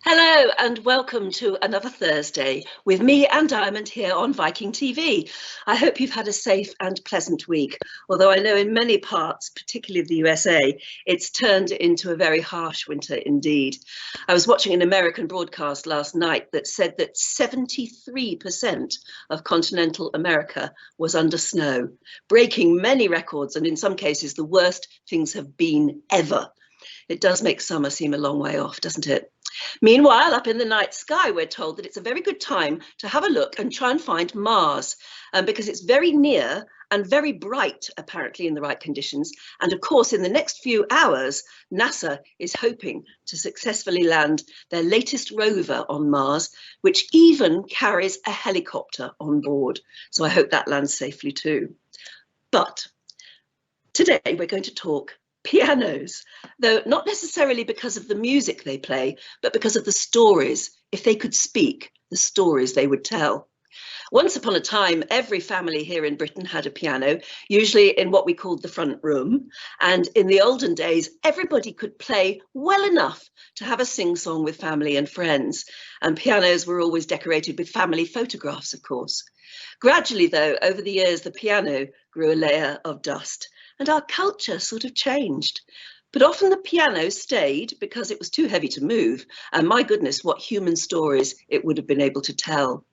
Hello and welcome to another Thursday with me and Diamond here on Viking.TV. I hope you've had a safe and pleasant week, although I know in many parts, particularly the USA, it's turned into a very harsh winter indeed. I was watching an American broadcast last night that said that 73% of continental America was under snow, breaking many records and in some cases the worst things have been ever. It does make summer seem a long way off, doesn't it? Meanwhile, up in the night sky, we're told that it's a very good time to have a look and try and find Mars, because it's very near and very bright, apparently in the right conditions. And of course, in the next few hours, NASA is hoping to successfully land their latest rover on Mars, which even carries a helicopter on board. So I hope that lands safely too. But today we're going to talk pianos, though not necessarily because of the music they play, but because of the stories. If they could speak, the stories they would tell. Once upon a time, every family here in Britain had a piano, usually in what we called the front room. And in the olden days, everybody could play well enough to have a sing-song with family and friends. And pianos were always decorated with family photographs, of course. Gradually, though, over the years, the piano grew a layer of dust. And our culture sort of changed. But often the piano stayed because it was too heavy to move. And my goodness, what human stories it would have been able to tell.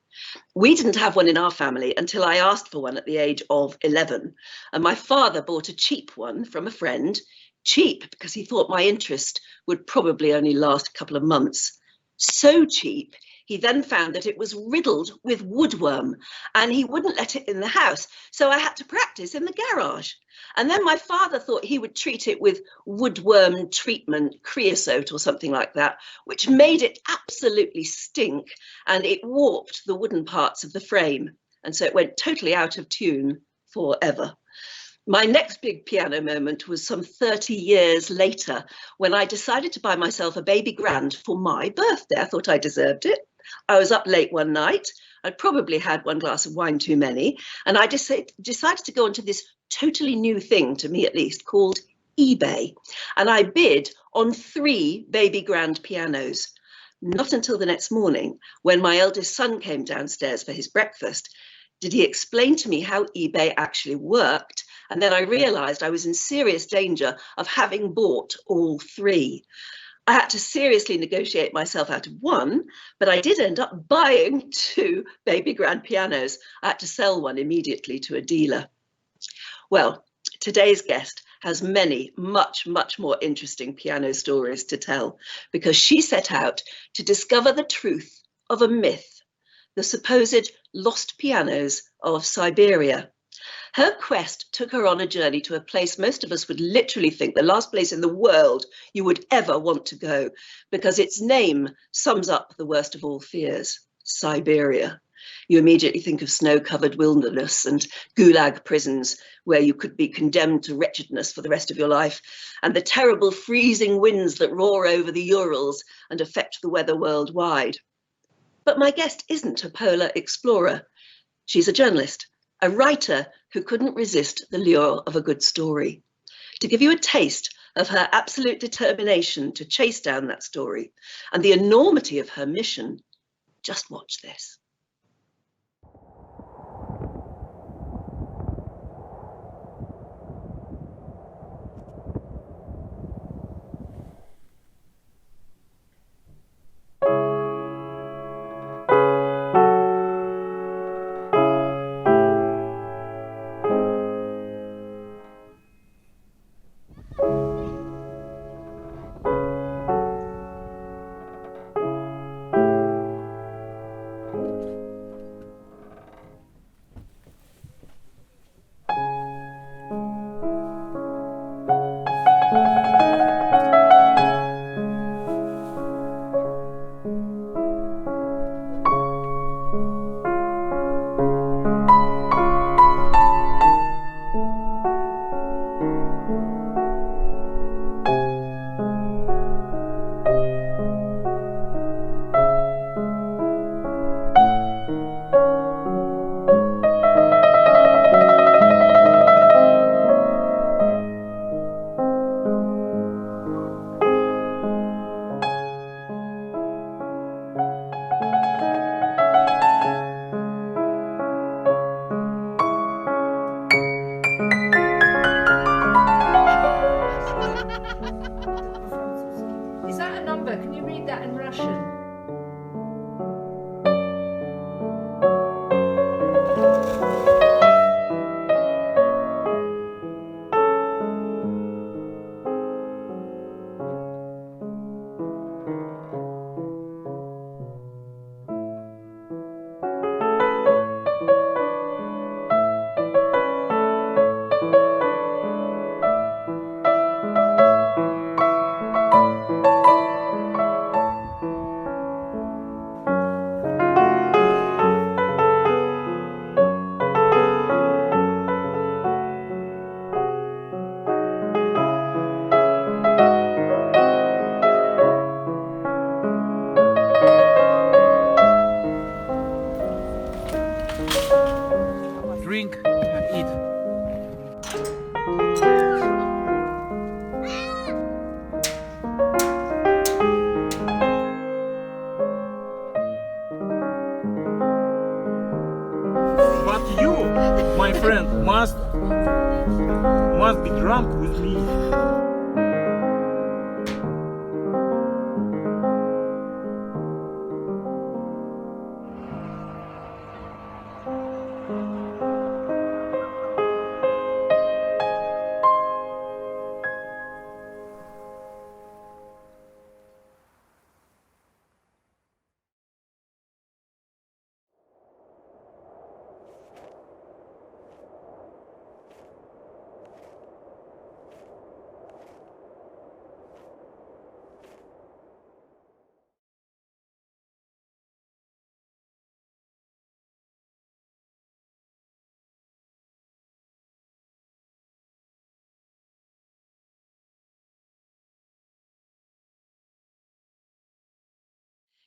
We didn't have one in our family until I asked for one at the age of 11. And my father bought a cheap one from a friend. Cheap because he thought my interest would probably only last a couple of months. So cheap, he then found that it was riddled with woodworm and he wouldn't let it in the house. So I had to practice in the garage. And then my father thought he would treat it with woodworm treatment, creosote or something like that, which made it absolutely stink and it warped the wooden parts of the frame. And so it went totally out of tune forever. My next big piano moment was some 30 years later when I decided to buy myself a baby grand for my birthday. I thought I deserved it. I was up late one night. I'd probably had one glass of wine too many. And I decided to go onto this totally new thing, to me at least, called eBay. And I bid on 3 baby grand pianos. Not until the next morning, when my eldest son came downstairs for his breakfast, did he explain to me how eBay actually worked. And then I realized I was in serious danger of having bought all 3. I had to seriously negotiate myself out of one, but I did end up buying 2 baby grand pianos. I had to sell one immediately to a dealer. Well, today's guest has many, much more interesting piano stories to tell because she set out to discover the truth of a myth, the supposed lost pianos of Siberia. Her quest took her on a journey to a place most of us would literally think the last place in the world you would ever want to go, because its name sums up the worst of all fears, Siberia. You immediately think of snow-covered wilderness and gulag prisons where you could be condemned to wretchedness for the rest of your life, and the terrible freezing winds that roar over the Urals and affect the weather worldwide. But my guest isn't a polar explorer. She's a journalist, a writer who couldn't resist the lure of a good story. To give you a taste of her absolute determination to chase down that story and the enormity of her mission, just watch this. number. Can you read that in Russian? Drink and eat. But you, my friend, must be drunk with me.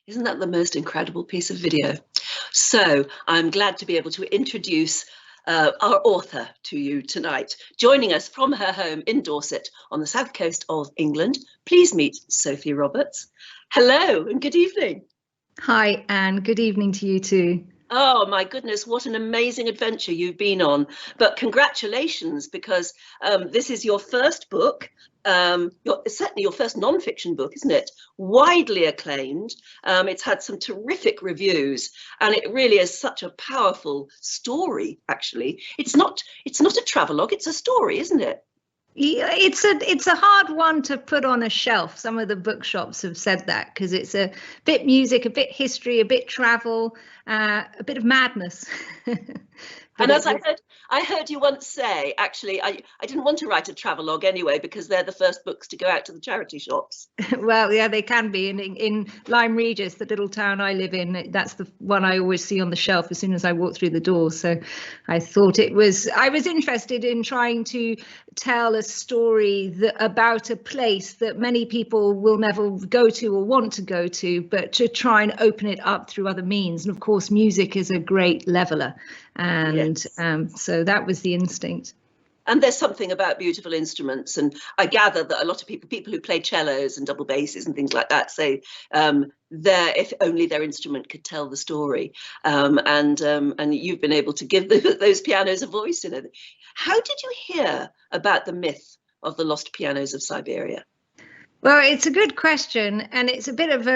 Isn't that the most incredible piece of video? So I'm glad to be able to introduce our author to you tonight. Joining us from her home in Dorset on the south coast of England, please meet Sophy Roberts. Hello and good evening. Hi, Anne. Good evening to you too. Oh my goodness, what an amazing adventure you've been on. But congratulations, because this is your first book, certainly your first non-fiction book, isn't it? Widely acclaimed. It's had some terrific reviews, and it really is such a powerful story, actually. It's not a travelogue, it's a story, isn't it? Yeah, it's a hard one to put on a shelf. Some of the bookshops have said that because it's a bit music, a bit history, a bit travel, a bit of madness. And as I heard you once say, actually, I didn't want to write a travelogue anyway, because they're the first books to go out to the charity shops. Well, yeah, they can be. In Lyme Regis, the little town I live in, that's the one I always see on the shelf as soon as I walk through the door. So I thought I was interested in trying to tell a story about a place that many people will never go to or want to go to, but to try and open it up through other means. And of course, music is a great leveler. And yes. So that was the instinct. And there's something about beautiful instruments, and I gather that a lot of people who play cellos and double basses and things like that say if only their instrument could tell the story, and you've been able to give those pianos a voice. How did you hear about the myth of the Lost Pianos of Siberia? Well, it's a good question, and it's a bit of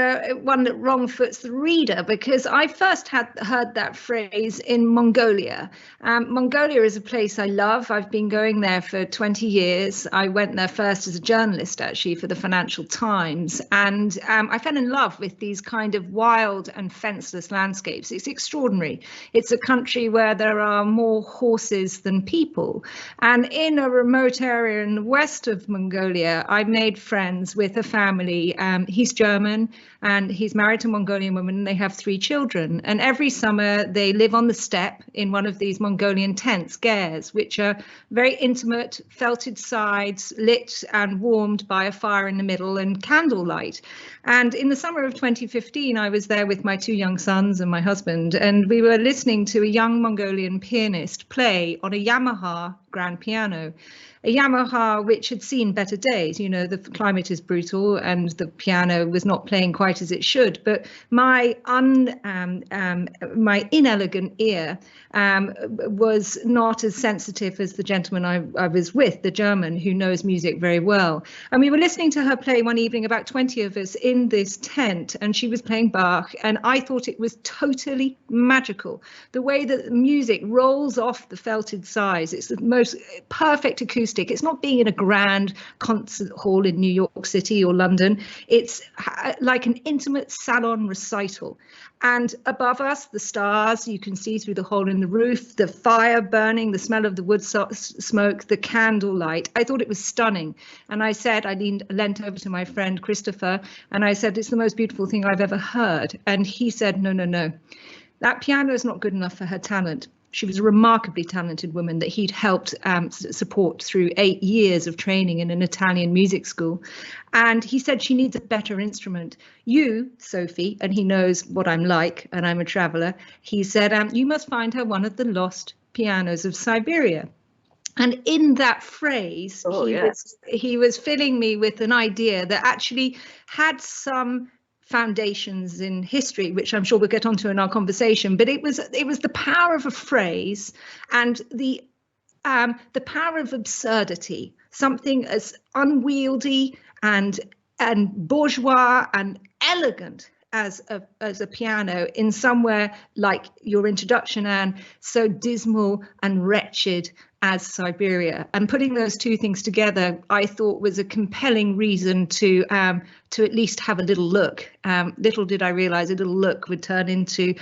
one that wrong foots the reader, because I first heard that phrase in Mongolia. Mongolia is a place I love. I've been going there for 20 years. I went there first as a journalist, actually, for the Financial Times, and I fell in love with these kind of wild and fenceless landscapes. It's extraordinary. It's a country where there are more horses than people, and in a remote area in the west of Mongolia, I made friends with a family. He's German and he's married to a Mongolian woman, and they have 3 children. And every summer they live on the steppe in one of these Mongolian tents, gers, which are very intimate, felted sides, lit and warmed by a fire in the middle and candlelight. And in the summer of 2015, I was there with my 2 young sons and my husband, and we were listening to a young Mongolian pianist play on a Yamaha grand piano, a Yamaha which had seen better days. You know, the climate is brutal and the piano was not playing quite as it should. But my inelegant ear was not as sensitive as the gentleman I was with, the German, who knows music very well. And we were listening to her play one evening, about 20 of us in this tent, and she was playing Bach, and I thought it was totally magical. The way that the music rolls off the felted sides, it's the most perfect acoustic. It's not being in a grand concert hall in New York City or London. It's like an intimate salon recital. And above us, the stars, you can see through the hole in the roof, the fire burning, the smell of the wood smoke, the candlelight. I thought it was stunning. And I said, I leant over to my friend Christopher, and I said, it's the most beautiful thing I've ever heard. And he said, no, no, no. That piano is not good enough for her talent. She was a remarkably talented woman that he'd helped support through 8 years of training in an Italian music school. And he said she needs a better instrument. You, Sophie, and he knows what I'm like, and I'm a traveller, he said, you must find her one of the Lost Pianos of Siberia. And in that phrase, he was filling me with an idea that actually had some foundations in history, which I'm sure we'll get onto in our conversation. But it was the power of a phrase and the power of absurdity, something as unwieldy and bourgeois and elegant as a piano in somewhere like your introduction, Anne, so dismal and wretched as Siberia. And putting those two things together, I thought was a compelling reason to at least have a little look. Little did I realize a little look would turn into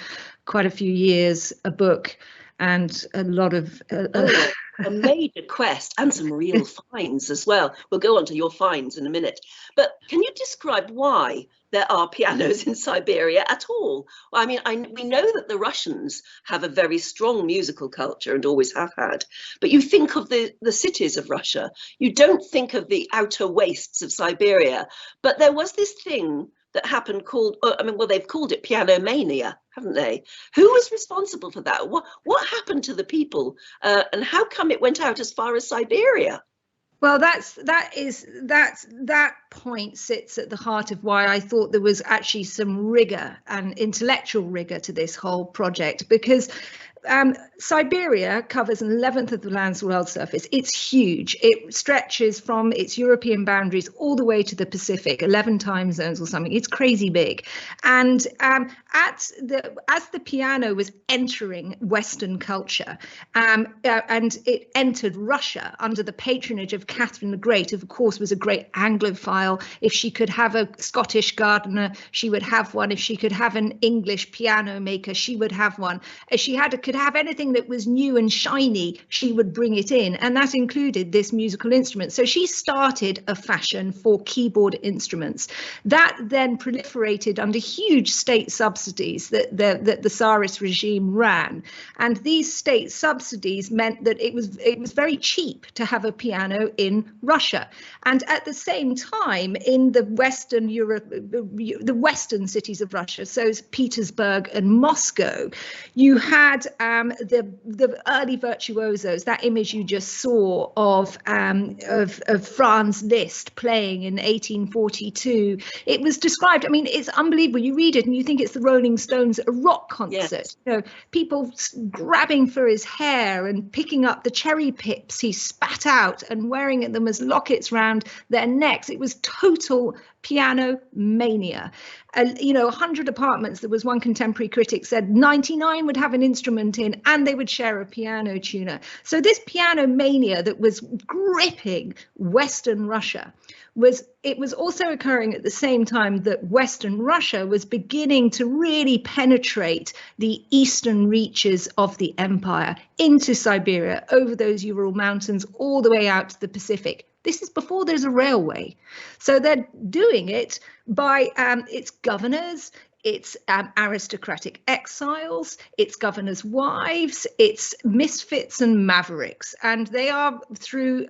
quite a few years, a book, and a lot of a major quest and some real finds as well. We'll go on to your finds in a minute. But can you describe why there are pianos in Siberia at all? Well, I mean, we know that the Russians have a very strong musical culture and always have had. But you think of the cities of Russia. You don't think of the outer wastes of Siberia. But there was this thing that happened called, they've called it piano mania, haven't they? Who was responsible for that? What happened to the people, and how come it went out as far as Siberia? Well, that point sits at the heart of why I thought there was actually some rigor and intellectual rigor to this whole project, because Siberia covers an 11th of the land's world surface. It's huge. It stretches from its European boundaries all the way to the Pacific, 11 time zones or something. It's crazy big. And as the piano was entering Western culture, and it entered Russia under the patronage of Catherine the Great, who of course was a great Anglophile. If she could have a Scottish gardener, she would have one. If she could have an English piano maker, she would have one. If she could have anything that was new and shiny, she would bring it in, and that included this musical instrument. So she started a fashion for keyboard instruments that then proliferated under huge state subsidies that the Tsarist regime ran, and these state subsidies meant that it was very cheap to have a piano in Russia. And at the same time, in the Western Europe, the Western cities of Russia, so Petersburg and Moscow, you had the early virtuosos, that image you just saw of Franz Liszt playing in 1842. It was described, I mean, it's unbelievable. You read it and you think it's the Rolling Stones at a rock concert. Yes. You know, people grabbing for his hair and picking up the cherry pips he spat out and wearing them as lockets round their necks. It was total piano mania. 100 apartments, there was one contemporary critic said 99 would have an instrument in and they would share a piano tuner. So this piano mania that was gripping Western Russia was also occurring at the same time that Western Russia was beginning to really penetrate the eastern reaches of the empire into Siberia, over those Ural Mountains, all the way out to the Pacific. This is before there's a railway. So they're doing it by its governors, its aristocratic exiles, its governors' wives, its misfits and mavericks. And they are through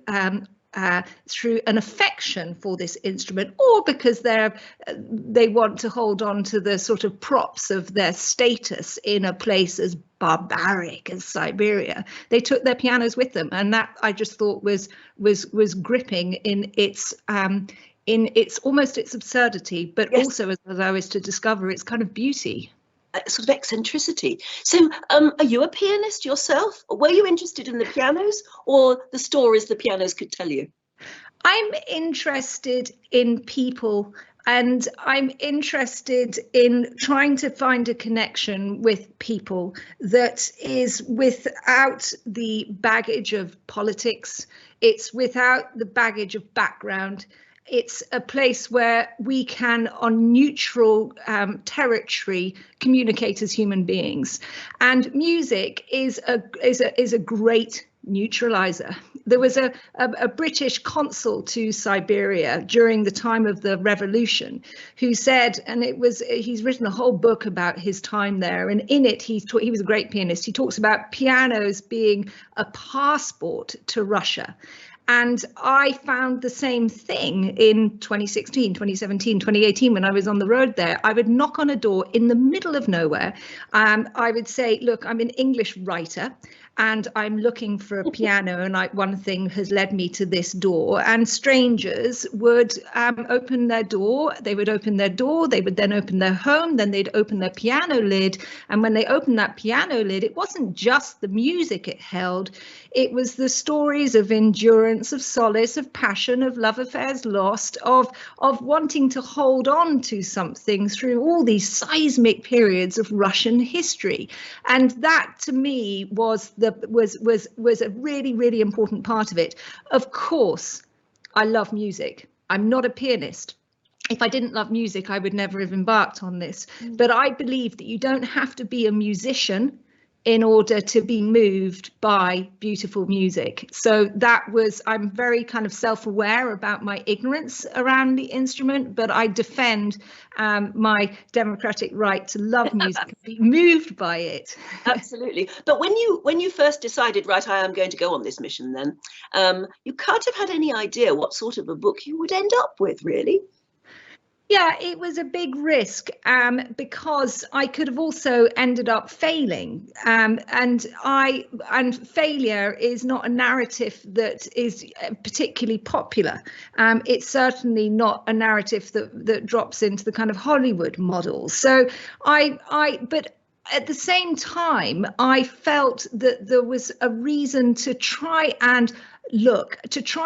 through an affection for this instrument, or because they want to hold on to the sort of props of their status in a place as barbaric as Siberia. They took their pianos with them, and that I just thought was gripping in its almost its absurdity, but yes, also, as I was to discover, its kind of beauty. Sort of eccentricity. So are you a pianist yourself? Were you interested in the pianos or the stories the pianos could tell you? I'm interested in people, and I'm interested in trying to find a connection with people that is without the baggage of politics. It's without the baggage of background. It's a place where we can, on neutral territory, communicate as human beings. And music is a great neutralizer. There was a British consul to Siberia during the time of the revolution who said, and he's written a whole book about his time there, and in it he was a great pianist. He talks about pianos being a passport to Russia. And I found the same thing in 2016, 2017, 2018, when I was on the road there. I would knock on a door in the middle of nowhere. I would say, look, I'm an English writer and I'm looking for a piano, and one thing has led me to this door. And strangers would open their door. They would open their door. They would then open their home. Then they'd open their piano lid. And when they opened that piano lid, it wasn't just the music it held. It was the stories of endurance, of solace, of passion, of love affairs lost, of wanting to hold on to something through all these seismic periods of Russian history. And that, to me, was a really, really important part of it. Of course, I love music. I'm not a pianist. If I didn't love music, I would never have embarked on this. But I believe that you don't have to be a musician in order to be moved by beautiful music. So I'm very kind of self-aware about my ignorance around the instrument, but I defend my democratic right to love music and be moved by it. Absolutely. But when you first decided, right, I am going to go on this mission, then you can't have had any idea what sort of a book you would end up with, really. Yeah, it was a big risk because I could have also ended up failing, and failure is not a narrative that is particularly popular. It's certainly not a narrative that drops into the kind of Hollywood model. So but at the same time, I felt that there was a reason to try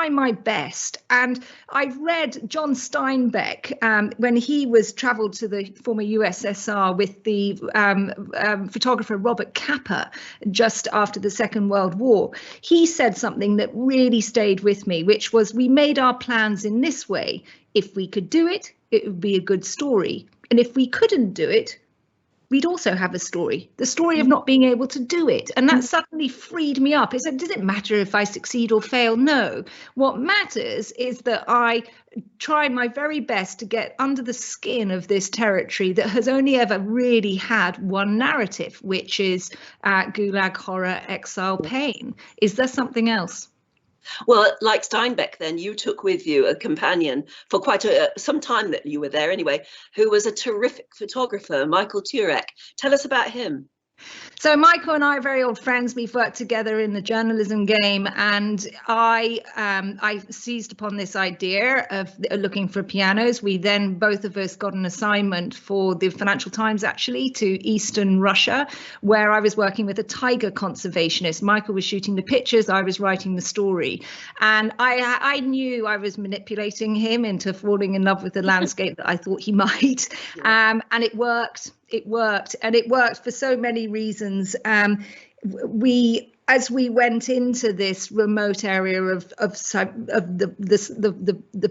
my best. And I read John Steinbeck when he was traveled to the former USSR with the photographer Robert Capa just after the Second World War. He said something that really stayed with me, which was, we made our plans in this way. If we could do it, it would be a good story. And if we couldn't do it, we'd also have a story, the story of not being able to do it. And that suddenly freed me up. I said, does it matter if I succeed or fail? No. What matters is that I try my very best to get under the skin of this territory that has only ever really had one narrative, which is Gulag, horror, exile, pain. Is there something else? Well, like Steinbeck, then you took with you a companion for quite some time that you were there anyway, who was a terrific photographer, Michael Turek. Tell us about him. So Michael and I are very old friends. We've worked together in the journalism game, and I seized upon this idea of looking for pianos. We then, both of us, got an assignment for the Financial Times, actually, to Eastern Russia, where I was working with a tiger conservationist. Michael was shooting the pictures, I was writing the story. And I knew I was manipulating him into falling in love with the landscape that I thought he might. And it worked. It worked, and it worked for so many reasons. As we went into this remote area of the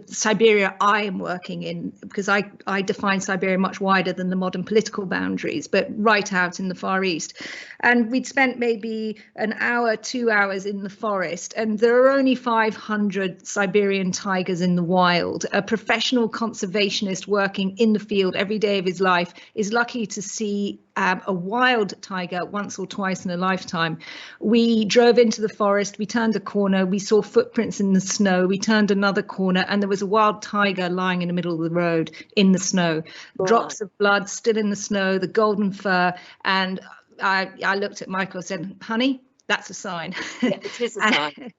Siberia I am working in, because I define Siberia much wider than the modern political boundaries, but right out in the Far East. And we'd spent maybe an hour, 2 hours in the forest, and there are only 500 Siberian tigers in the wild. A professional conservationist working in the field every day of his life is lucky to see a wild tiger once or twice in a lifetime. We We drove into the forest, we turned a corner, we saw footprints in the snow, we turned another corner, and there was a wild tiger lying in the middle of the road in the snow. Drops of blood still in the snow, the golden fur. And I looked at Michael and said, honey, that's a sign. Yeah, it is a sign.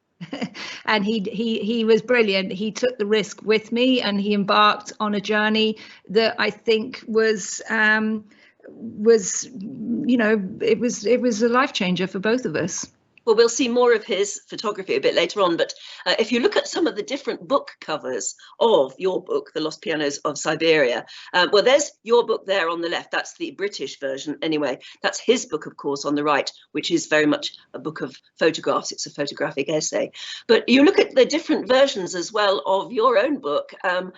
And he was brilliant. He took the risk with me, and he embarked on a journey that I think was you know, it was a life changer for both of us. Well, we'll see more of his photography a bit later on, but if you look at some of the different book covers of your book, The Lost Pianos of Siberia, well, there's your book there on the left. That's the British version anyway. That's his book, of course, on the right, which is very much a book of photographs. It's a photographic essay. But you look at the different versions as well of your own book, and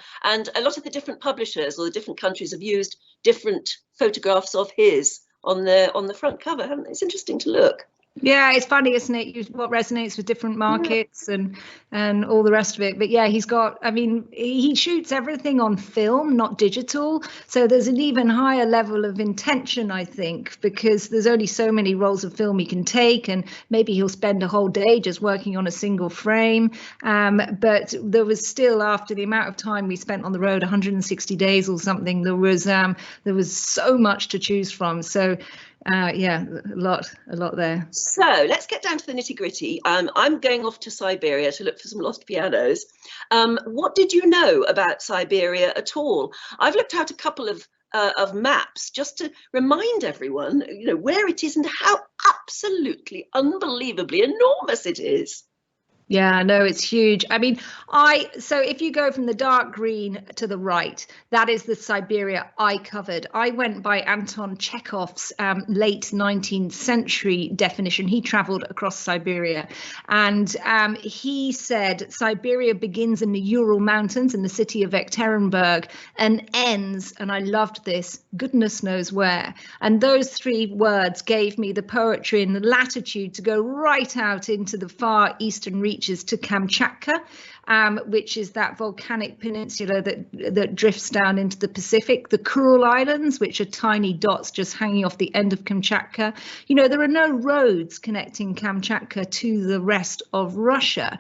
a lot of the different publishers or the different countries have used different photographs of his on the front cover, haven't they? It's interesting to look. Yeah, it's funny, isn't it? What resonates with different markets and all the rest of it. But yeah, he's got, I mean, he shoots everything on film, not digital. So there's an even higher level of intention, I think, because there's only so many rolls of film he can take, and maybe he'll spend a whole day just working on a single frame. But there was still, after the amount of time we spent on the road, 160 days or something, there was so much to choose from. So yeah, a lot there. So let's get down to the nitty gritty. I'm going off to Siberia to look for some lost pianos. What did you know about Siberia at all? I've looked out a couple of maps just to remind everyone, you know, where it is and how absolutely unbelievably enormous it is. Yeah, no, it's huge. I mean, so if you go from the dark green to the right, that is the Siberia I covered. I went by Anton Chekhov's late 19th century definition. He traveled across Siberia, and he said Siberia begins in the Ural Mountains in the city of Ekaterinburg and ends, and I loved this, goodness knows where. And those three words gave me the poetry and the latitude to go right out into the far eastern reaches to Kamchatka, which is that volcanic peninsula that drifts down into the Pacific, the Kuril Islands, which are tiny dots just hanging off the end of Kamchatka. You know, there are no roads connecting Kamchatka to the rest of Russia.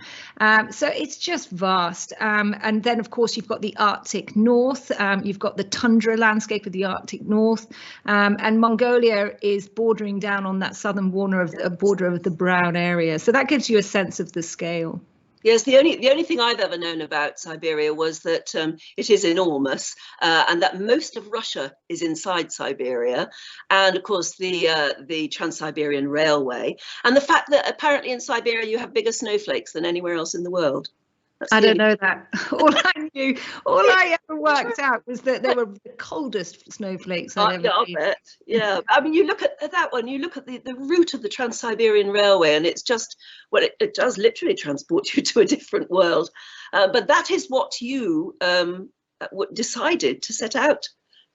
So it's just vast. And then, of course, you've got the Arctic North. You've got the tundra landscape of the Arctic North. And Mongolia is bordering down on that southern border of the brown area. So that gives you a sense of the scale. Yes, the only thing I've ever known about Siberia was that it is enormous, and that most of Russia is inside Siberia, and of course the Trans-Siberian Railway, and the fact that apparently in Siberia you have bigger snowflakes than anywhere else in the world. I don't know that. All I ever worked out was that they were the coldest snowflakes I'd ever seen. I bet. Yeah, I mean, you look at that one, you look at the route of the Trans-Siberian Railway, and it's just, well, it does literally transport you to a different world. But that is what you decided to set out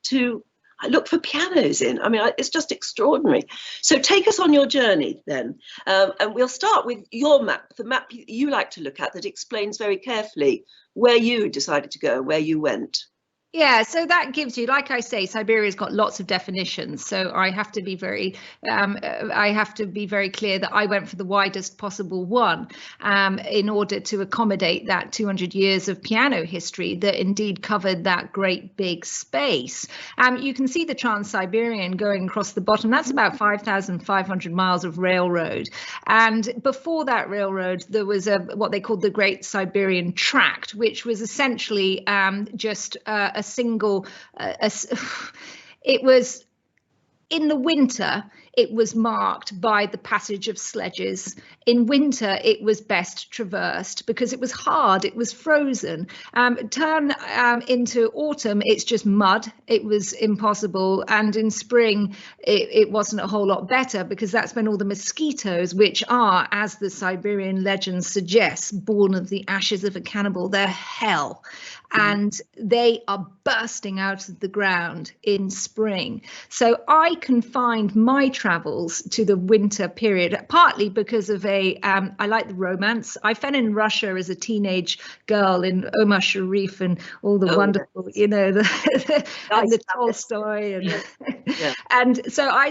to look for pianos in. I mean, it's just extraordinary. So take us on your journey then. And we'll start with your map, the map you like to look at that explains very carefully where you decided to go, where you went. Yeah, so that gives you, like I say, Siberia's got lots of definitions. So I have to be very clear that I went for the widest possible one in order to accommodate that 200 years of piano history that indeed covered that great big space. You can see the Trans-Siberian going across the bottom. That's about 5,500 miles of railroad. And before that railroad, there was what they called the Great Siberian Tract, which was essentially just a single, it was in the winter, it was marked by the passage of sledges. In winter, it was best traversed because it was hard, it was frozen. Turn into autumn, it's just mud. It was impossible. And in spring, it wasn't a whole lot better because that's when all the mosquitoes, which are, as the Siberian legend suggests, born of the ashes of a cannibal, they're hell. And they are bursting out of the ground in spring. So I confined my travels to the winter period, partly because of I like the romance. I fell in Russia as a teenage girl in Omar Sharif and all the wonderful, you know, and the Tolstoy and and so I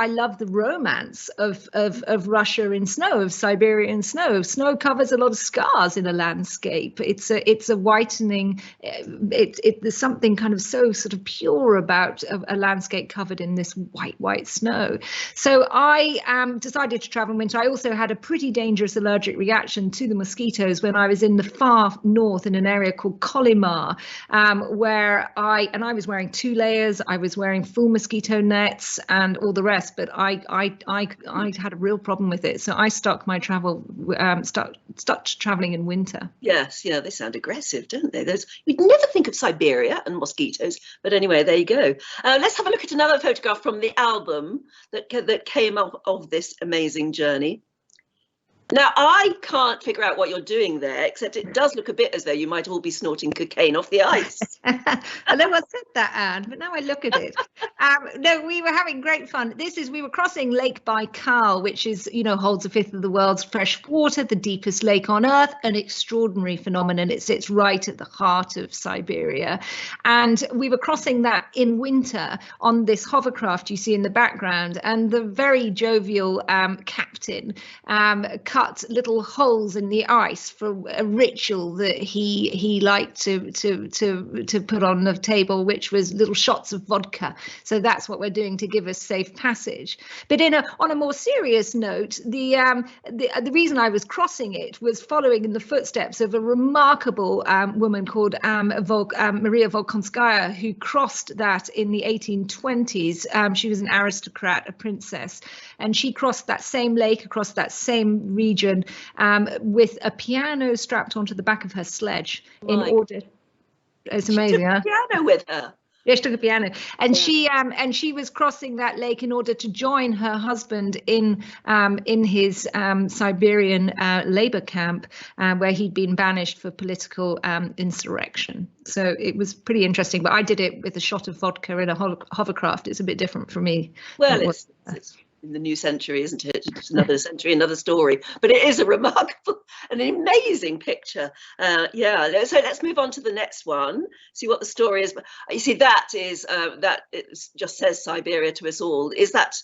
love the romance of Russia in snow, of Siberian snow. Snow covers a lot of scars in a landscape. It's a whitening. There's something kind of so sort of pure about a landscape covered in this white snow. So I decided to travel in winter. I also had a pretty dangerous allergic reaction to the mosquitoes when I was in the far north in an area called Kolimar, where I was wearing 2 layers. I was wearing full mosquito nets and all the rest, but I had a real problem with it. So I stuck my stopped traveling in winter. Yes, yeah, they sound aggressive, don't they? You'd never think of Siberia and mosquitoes, but anyway, there you go. Let's have a look at another photograph from the album that came up of this amazing journey. Now, I can't figure out what you're doing there, except it does look a bit as though you might all be snorting cocaine off the ice. I never said that, Anne, but now I look at it. No, we were having great fun. We were crossing Lake Baikal, which is, you know, holds 1/5 of the world's fresh water, the deepest lake on Earth, an extraordinary phenomenon. It sits right at the heart of Siberia. And we were crossing that in winter on this hovercraft you see in the background. And the very jovial captain cut little holes in the ice for a ritual that he liked to put on the table, which was little shots of vodka. So that's what we're doing to give us safe passage. But on a more serious note, the reason I was crossing it was following in the footsteps of a remarkable woman called Maria Volkonskaya, who crossed that in the 1820s. She was an aristocrat, a princess, and she crossed that same lake across that same region with a piano strapped onto the back of her sledge in order. It's amazing. She took a piano with her. Yeah, she took a piano, and she was crossing that lake in order to join her husband in his Siberian labor camp, where he'd been banished for political insurrection. So it was pretty interesting. But I did it with a shot of vodka in a hovercraft. It's a bit different for me. Well, it's in the new century, isn't it? It's another century, another story. But it is a remarkable, an amazing picture. Yeah. So let's move on to the next one. See what the story is. You see, that it just says Siberia to us all. Is that's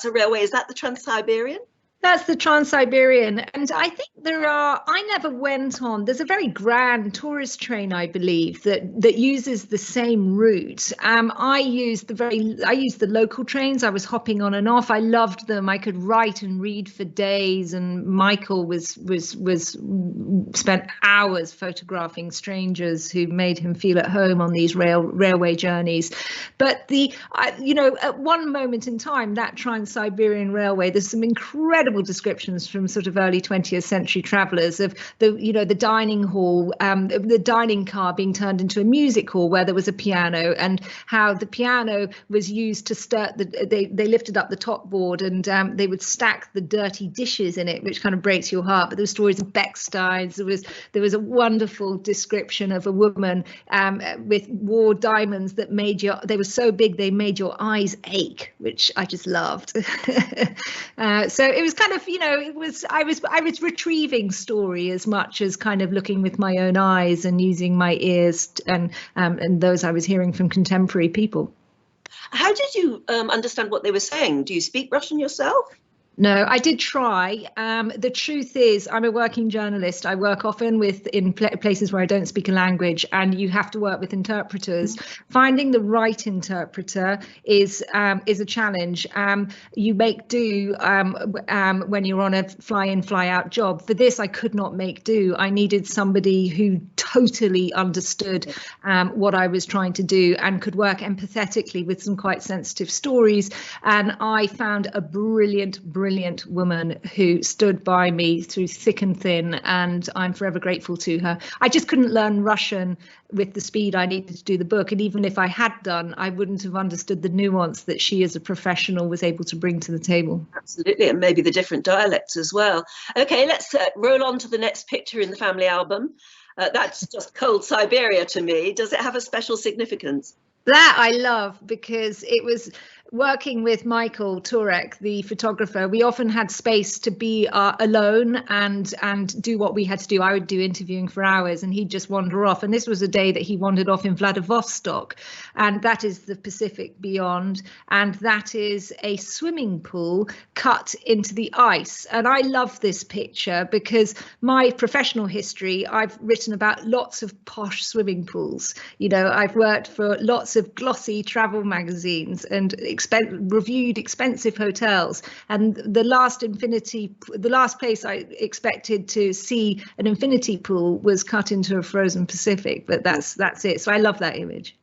a railway? Is that the Trans-Siberian? That's the Trans-Siberian, and I think I never went on. There's a very grand tourist train, I believe, that uses the same route. I used the local trains. I was hopping on and off. I loved them. I could write and read for days, and Michael spent hours photographing strangers who made him feel at home on these railway journeys. But at one moment in time, that Trans-Siberian Railway, there's some incredible descriptions from sort of early 20th century travelers of the dining hall, the dining car being turned into a music hall where there was a piano, and how the piano was used to stir they lifted up the top board and they would stack the dirty dishes in it, which kind of breaks your heart. But there were stories of Becksteins. There was a wonderful description of a woman with wore diamonds that they were so big they made your eyes ache, which I just loved. So it was kind of, I was retrieving story as much as kind of looking with my own eyes and using my ears and those I was hearing from contemporary people. How did you understand what they were saying? Do you speak Russian yourself? No, I did try. The truth is, I'm a working journalist. I work often in places where I don't speak a language, and you have to work with interpreters. Finding the right interpreter is a challenge. You make do when you're on a fly-in, fly-out job. For this, I could not make do. I needed somebody who totally understood what I was trying to do and could work empathetically with some quite sensitive stories. And I found a brilliant woman who stood by me through thick and thin, and I'm forever grateful to her. I just couldn't learn Russian with the speed I needed to do the book, and even if I had done, I wouldn't have understood the nuance that she as a professional was able to bring to the table. Absolutely, and maybe the different dialects as well. Okay, let's roll on to the next picture in the family album. That's just cold Siberia to me. Does it have a special significance? That I love, because it was working with Michael Turek, the photographer, we often had space to be alone and do what we had to do. I would do interviewing for hours and he'd just wander off. And this was a day that he wandered off in Vladivostok, and that is the Pacific beyond. And that is a swimming pool cut into the ice. And I love this picture because my professional history, I've written about lots of posh swimming pools. You know, I've worked for lots of glossy travel magazines and reviewed expensive hotels. And the last place I expected to see an infinity pool was cut into a frozen Pacific. But that's it. So I love that image.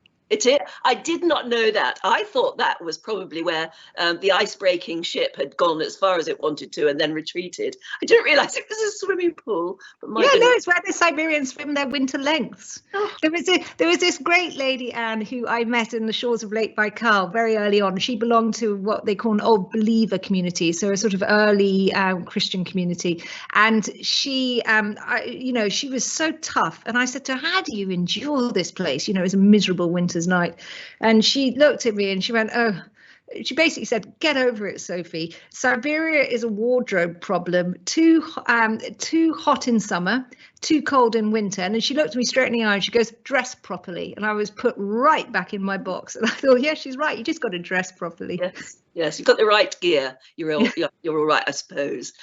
I did not know that. I thought that was probably where the ice-breaking ship had gone as far as it wanted to and then retreated. I didn't realise it was a swimming pool. But no, it's where the Siberians swim their winter lengths. Oh. There was this great lady, Anne, who I met in the shores of Lake Baikal very early on. She belonged to what they call an old believer community, so a sort of early Christian community. And she, she was so tough. And I said to her, how do you endure this place? You know, it's a miserable winter's night. And she looked at me and she went, oh, she basically said, get over it, Sophie. Siberia is a wardrobe problem. Too hot in summer, too cold in winter. And then she looked at me straight in the eye and she goes, dress properly. And I was put right back in my box. And I thought, yeah, she's right. You just got to dress properly. Yes, you've got the right gear. You're all right, I suppose.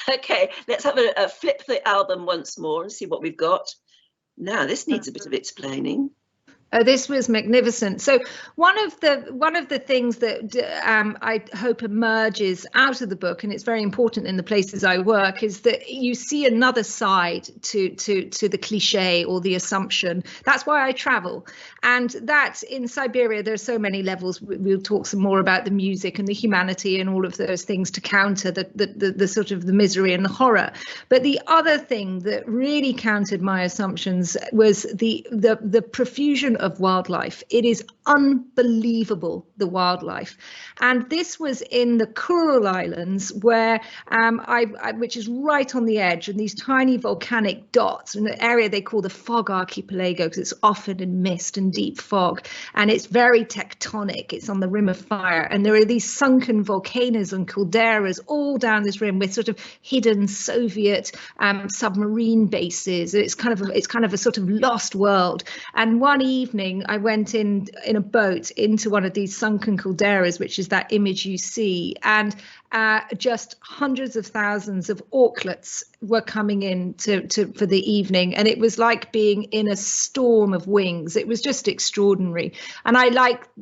Okay, let's have a flip the album once more and see what we've got. Now, this needs a bit of explaining. Oh, this was magnificent. So one of the things that I hope emerges out of the book, and it's very important in the places I work, is that you see another side to the cliche or the assumption. That's why I travel, and that in Siberia there are so many levels. We'll talk some more about the music and the humanity and all of those things to counter the sort of the misery and the horror. But the other thing that really countered my assumptions was the profusion of wildlife. It is unbelievable, the wildlife. And this was in the Kuril Islands, where which is right on the edge, and these tiny volcanic dots in an area they call the fog archipelago, because it's often in mist and deep fog, and it's very tectonic. It's on the rim of fire, and there are these sunken volcanoes and calderas all down this rim with sort of hidden Soviet submarine bases. It's kind of a sort of lost world. And one evening I went in a boat into one of these sunken calderas, which is that image you see, and just hundreds of thousands of auklets were coming in for the evening, and it was like being in a storm of wings. It was just extraordinary, and I like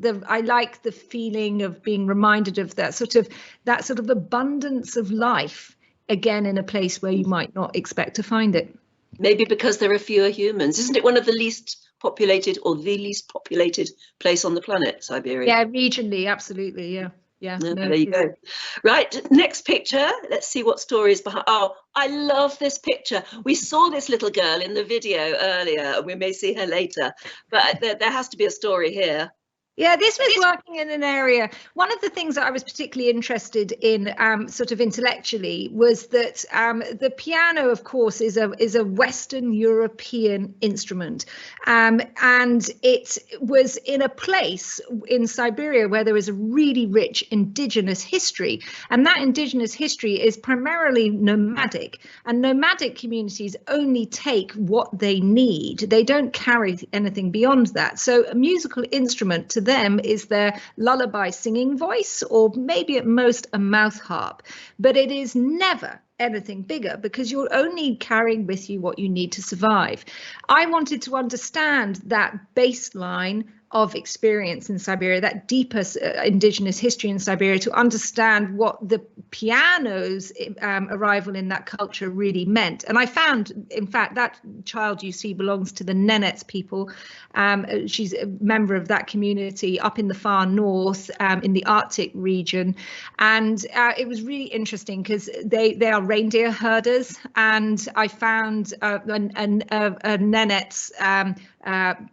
the feeling of being reminded of that sort of abundance of life again in a place where you might not expect to find it. Maybe because there are fewer humans. Isn't it one of the least populated or the least populated place on the planet, Siberia? Yeah, regionally, absolutely, yeah. There you go. Right, next picture. Let's see what story is behind. Oh, I love this picture. We saw this little girl in the video earlier, and we may see her later, but there has to be a story here. Yeah, this was working in an area. One of the things that I was particularly interested in, sort of intellectually, was that the piano, of course, is a Western European instrument, and it was in a place in Siberia where there is a really rich indigenous history, and that indigenous history is primarily nomadic, and nomadic communities only take what they need. They don't carry anything beyond that. So a musical instrument to them is their lullaby singing voice, or maybe at most a mouth harp, but it is never anything bigger, because you're only carrying with you what you need to survive. I wanted to understand that baseline of experience in Siberia, that deeper indigenous history in Siberia, to understand what the piano's arrival in that culture really meant. And I found, in fact, that child you see belongs to the Nenets people. She's a member of that community up in the far north, in the Arctic region. And it was really interesting because they are reindeer herders. And I found a Nenets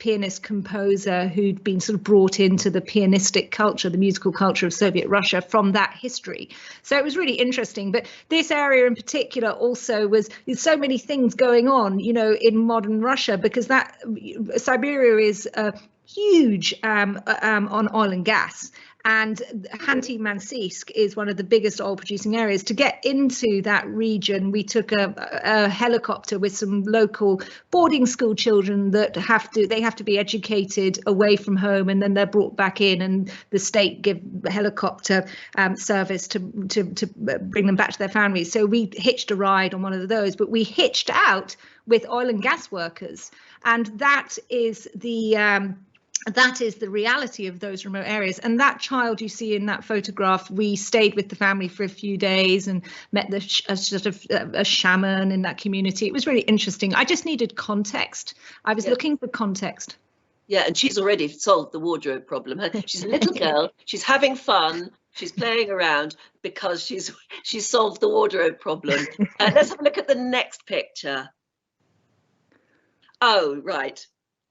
pianist composer who'd been sort of brought into the pianistic culture, the musical culture of Soviet Russia from that history. So it was really interesting. But this area in particular also there's so many things going on, you know, in modern Russia, because that Siberia is huge on oil and gas. and Khanty-Mansiysk is one of the biggest oil producing areas. To get into that region, we took a helicopter with some local boarding school children that have to be educated away from home, and then they're brought back in, and the state give helicopter service to bring them back to their families. So we hitched a ride on one of those, but we hitched out with oil and gas workers, and that is the reality of those remote areas. And that child you see in that photograph, we stayed with the family for a few days and met a shaman in that community. It was really interesting. I just needed context. I was looking for context. Yeah, and she's already solved the wardrobe problem. She's a little girl. She's having fun. She's playing around because she's solved the wardrobe problem. Let's have a look at the next picture. Oh, right.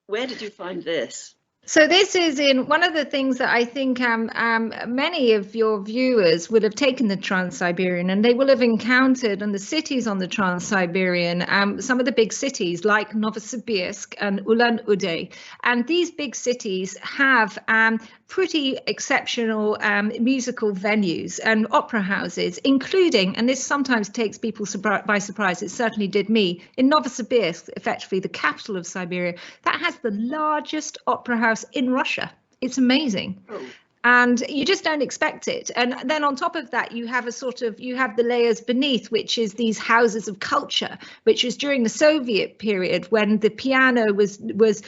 Where did you find this? So this is in one of the things that I think many of your viewers would have taken the Trans-Siberian, and they will have encountered in the cities on the Trans-Siberian, some of the big cities like Novosibirsk and Ulan-Ude. And these big cities have pretty exceptional musical venues and opera houses, including, and this sometimes takes people by surprise, it certainly did me, in Novosibirsk, effectively the capital of Siberia, that has the largest opera house in Russia. It's amazing. Oh. And you just don't expect it. And then on top of that, you have the layers beneath, which is these houses of culture, which is during the Soviet period when the piano the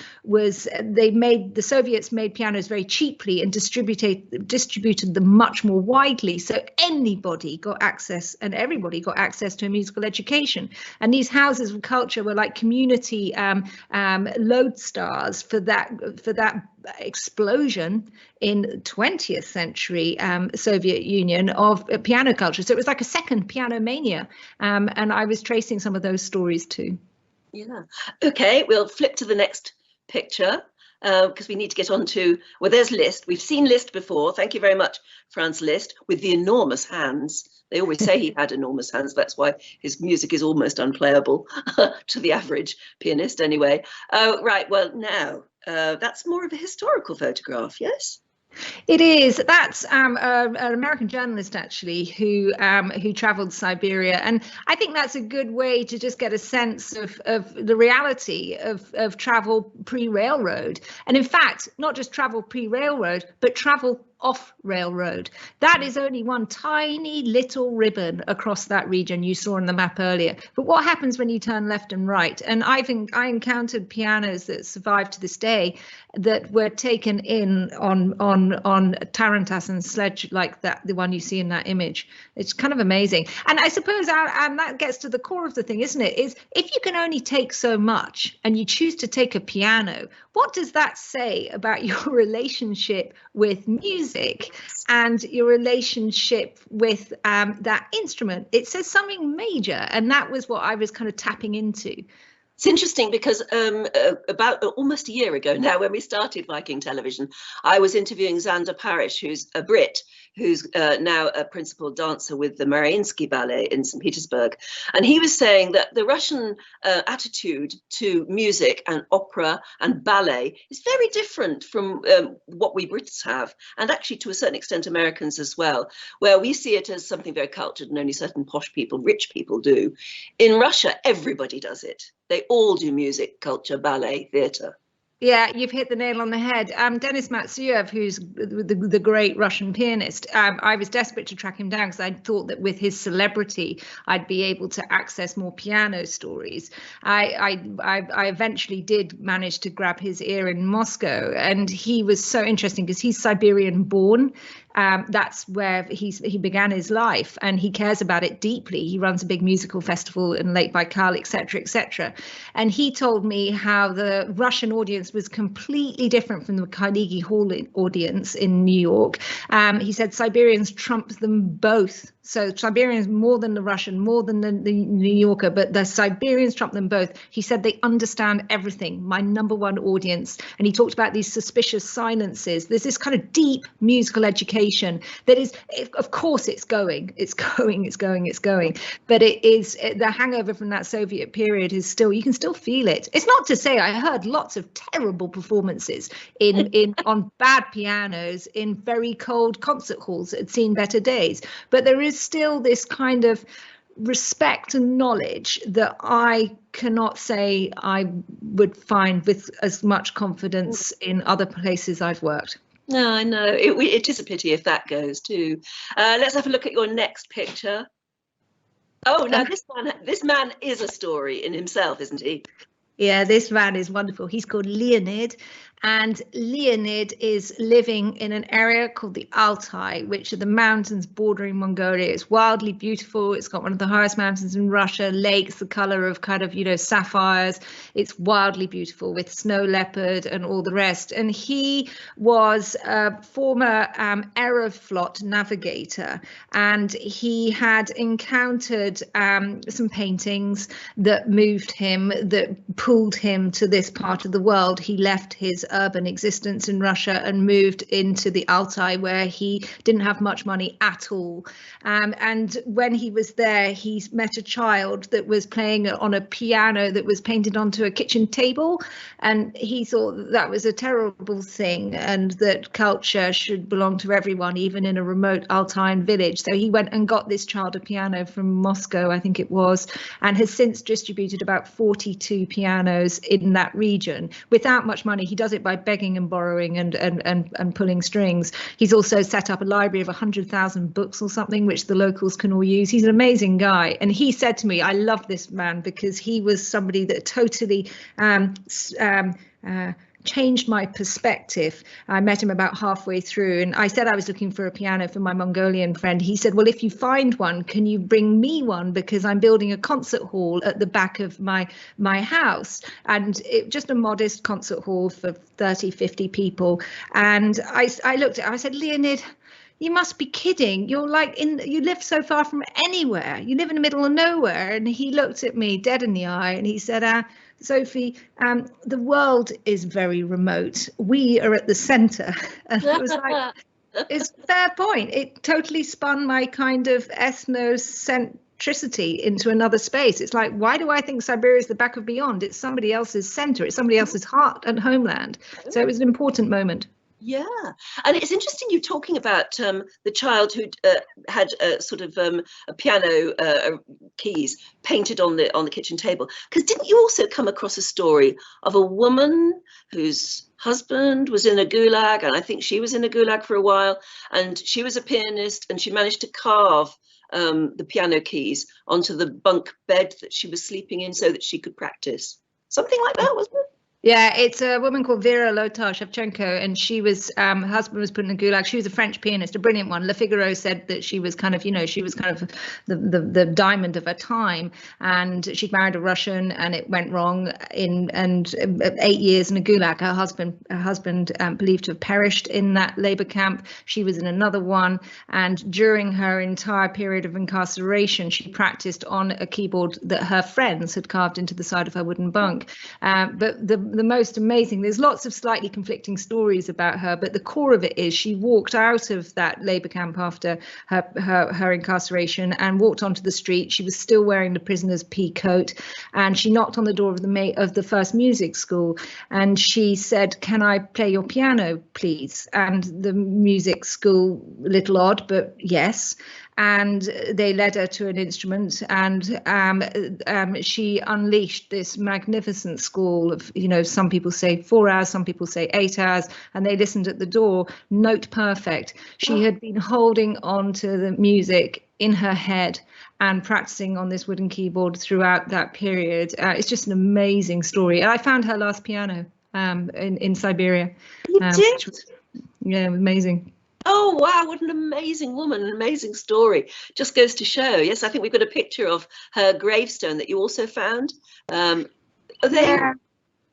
Soviets made pianos very cheaply and distributed them much more widely. So anybody got access, and everybody got access to a musical education. And these houses of culture were like community lodestars for that explosion in 20th century Soviet Union of piano culture. So it was like a second piano mania, and I was tracing some of those stories too. Yeah. Okay, we'll flip to the next picture because we need to get on to, well, there's Liszt. We've seen Liszt before. Thank you very much, Franz Liszt, with the enormous hands. They always say he had enormous hands. That's why his music is almost unplayable to the average pianist anyway. Right, well, now, that's more of a historical photograph, yes? It is. That's an American journalist, actually, who traveled Siberia. And I think that's a good way to just get a sense of the reality of travel pre-railroad. And in fact, not just travel pre-railroad, but travel off railroad. That is only one tiny little ribbon across that region you saw on the map earlier. But what happens when you turn left and right? And I encountered pianos that survive to this day that were taken in on tarantass and sledge like that, the one you see in that image. It's kind of amazing. And I suppose and that gets to the core of the thing, isn't it? Is if you can only take so much and you choose to take a piano, what does that say about your relationship with music and your relationship with that instrument? It says something major, and that was what I was kind of tapping into. It's interesting because about almost a year ago now, when we started Viking Television, I was interviewing Xander Parish, who's a Brit, who's now a principal dancer with the Mariinsky Ballet in St. Petersburg. And he was saying that the Russian attitude to music and opera and ballet is very different from what we Brits have, and actually to a certain extent Americans as well, where we see it as something very cultured and only certain posh people, rich people do. In Russia, everybody does it. They all do music, culture, ballet, theatre. Yeah, you've hit the nail on the head. Denis Matsuyev, who's the great Russian pianist, I was desperate to track him down because I thought that with his celebrity, I'd be able to access more piano stories. I eventually did manage to grab his ear in Moscow, and he was so interesting because he's Siberian born. That's where he began his life, and he cares about it deeply. He runs a big musical festival in Lake Baikal, etc., etc. And he told me how the Russian audience was completely different from the Carnegie Hall audience in New York. He said Siberians trumped them both So Siberians more than the Russian, more than the New Yorker, but the Siberians trump them both. He said they understand everything, my #1 audience. And he talked about these suspicious silences. There's this kind of deep musical education that is, of course, it's going. But it is, the hangover from that Soviet period is still, you can still feel it. It's not to say I heard lots of terrible performances on bad pianos in very cold concert halls that had seen better days. But there is still this kind of respect and knowledge that I cannot say I would find with as much confidence in other places I've worked. No, I know. It is a pity if that goes too. Let's have a look at your next picture. Oh, now this man is a story in himself, isn't he? Yeah, this man is wonderful. He's called Leonid, and Leonid is living in an area called the Altai, which are the mountains bordering Mongolia. It's wildly beautiful. It's got one of the highest mountains in Russia, lakes the color of kind of, sapphires. It's wildly beautiful with snow leopard and all the rest. And he was a former Aeroflot navigator, and he had encountered some paintings that moved him, that pulled him to this part of the world. He left his urban existence in Russia and moved into the Altai, where he didn't have much money at all. And when he was there, he met a child that was playing on a piano that was painted onto a kitchen table. And he thought that was a terrible thing and that culture should belong to everyone, even in a remote Altaian village. So he went and got this child a piano from Moscow, I think it was, and has since distributed about 42 pianos in that region without much money. He does it by begging and borrowing and pulling strings. He's also set up a library of 100,000 books or something, which the locals can all use. He's an amazing guy. And he said to me, I love this man because he was somebody that totally changed my perspective. I met him about halfway through, and I said I was looking for a piano for my Mongolian friend. He said, well, if you find one, can you bring me one? Because I'm building a concert hall at the back of my house. And just a modest concert hall for 30, 50 people. And I looked at it, I said, Leonid, you must be kidding. You live so far from anywhere. You live in the middle of nowhere. And he looked at me dead in the eye and he said, Sophie, the world is very remote. We are at the center. And it was like, it's a fair point. It totally spun my kind of ethnocentricity into another space. It's like, why do I think Siberia is the back of beyond? It's somebody else's center. It's somebody else's heart and homeland. So it was an important moment. Yeah, and it's interesting you talking about the child who had sort of a piano keys painted on the kitchen table. Because didn't you also come across a story of a woman whose husband was in a gulag, and I think she was in a gulag for a while, and she was a pianist, and she managed to carve the piano keys onto the bunk bed that she was sleeping in so that she could practice? Something like that, wasn't it? Yeah, it's a woman called Vera Lotar-Shevchenko, and she was, her husband was put in a gulag. She was a French pianist, a brilliant one. Le Figaro said that she was kind of, she was kind of the diamond of her time, and she'd married a Russian, and it went wrong. And 8 years in a gulag. Her husband believed to have perished in that labor camp. She was in another one, and during her entire period of incarceration, she practiced on a keyboard that her friends had carved into the side of her wooden bunk. But the most amazing, there's lots of slightly conflicting stories about her, but the core of it is she walked out of that labor camp after her incarceration and walked onto the street. She was still wearing the prisoner's pea coat, and she knocked on the door of the first music school, and she said, can I play your piano, please? And the music school, a little odd, but yes. And they led her to an instrument, and she unleashed this magnificent score of, some people say 4 hours, some people say 8 hours, and they listened at the door, note perfect. She had been holding on to the music in her head and practicing on this wooden keyboard throughout that period. It's just an amazing story. And I found her last piano in Siberia. You did? Yeah, amazing. Oh, wow, what an amazing woman, an amazing story. Just goes to show. Yes, I think we've got a picture of her gravestone that you also found. Yeah.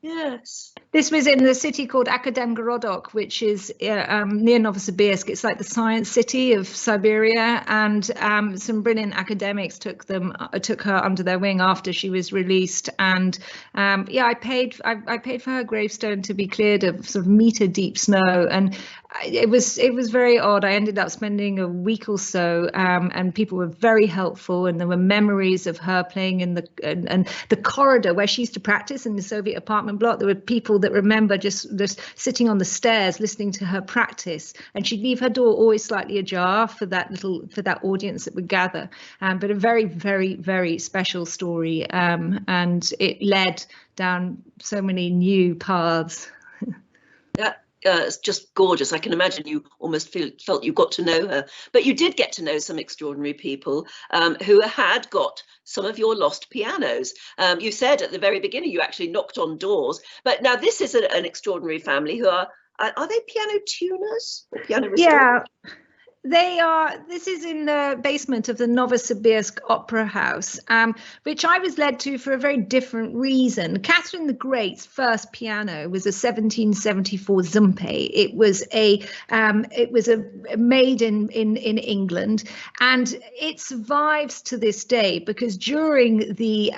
Yes. This was in the city called Akademgorodok, which is near Novosibirsk. It's like the science city of Siberia, and some brilliant academics took her under their wing after she was released. And yeah, I paid for her gravestone to be cleared of sort of meter deep snow, and it was very odd. I ended up spending a week or so, and people were very helpful, and there were memories of her playing in the corridor where she used to practice in the Soviet apartment block. There were people that remember just sitting on the stairs listening to her practice, and she'd leave her door always slightly ajar for that audience that would gather. But a very, very, very special story, and it led down so many new paths. Yeah. It's just gorgeous. I can imagine you almost felt you got to know her, but you did get to know some extraordinary people who had got some of your lost pianos. You said at the very beginning you actually knocked on doors, but now this is an extraordinary family who are they piano tuners or piano restorers? Yeah. They are. This is in the basement of the Novosibirsk Opera House, which I was led to for a very different reason. Catherine the Great's first piano was a 1774 Zumpe. It was made in England, and it survives to this day because during the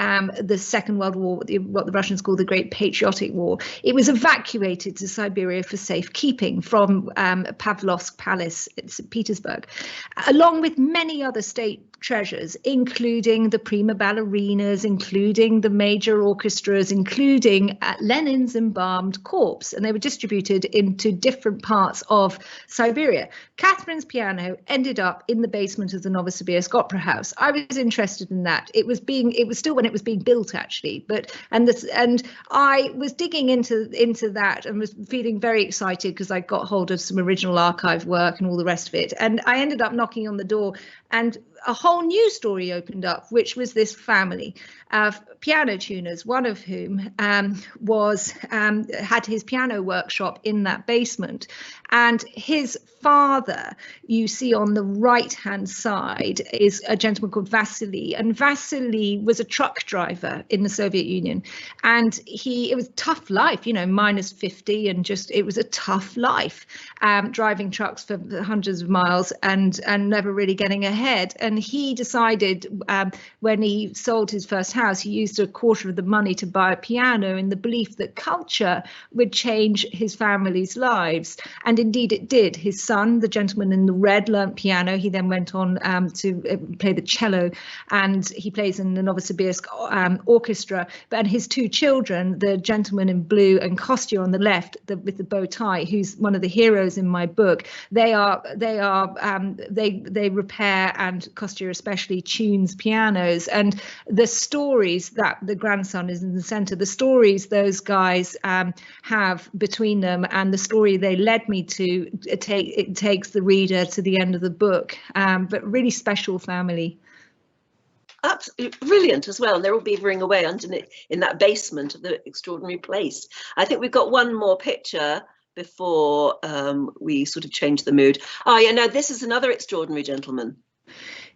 Second World War, what the Russians call the Great Patriotic War, it was evacuated to Siberia for safekeeping from Pavlovsk Palace in St. Petersburg, along with many other state treasures, including the prima ballerinas, including the major orchestras, including Lenin's embalmed corpse, and they were distributed into different parts of Siberia. Catherine's piano ended up in the basement of the Novosibirsk Opera House. I was interested in that. It was still when it was being built, actually, and I was digging into that and was feeling very excited because I got hold of some original archive work and all the rest of it. And I ended up knocking on the door, and a whole new story opened up, which was this family of piano tuners, one of whom had his piano workshop in that basement. And his father, you see on the right-hand side, is a gentleman called Vasily. And Vasily was a truck driver in the Soviet Union. And it was a tough life, minus 50, and it was a tough life, driving trucks for hundreds of miles and never really getting ahead. And he decided when he sold his first house, he used a quarter of the money to buy a piano in the belief that culture would change his family's lives. And indeed it did. His son, the gentleman in the red, learnt piano. He then went on to play the cello, and he plays in the Novosibirsk orchestra. But his two children, the gentleman in blue and Kostya on the left with the bow tie, who's one of the heroes in my book, they repair, and Kostya especially tunes pianos. And the stories that the grandson is in the center, the stories those guys have between them, and the story they led me to, it takes the reader to the end of the book. But really special family. Absolutely brilliant as well. And they're all beavering away underneath in that basement of the extraordinary place. I think we've got one more picture before we sort of change the mood. Oh yeah, now this is another extraordinary gentleman.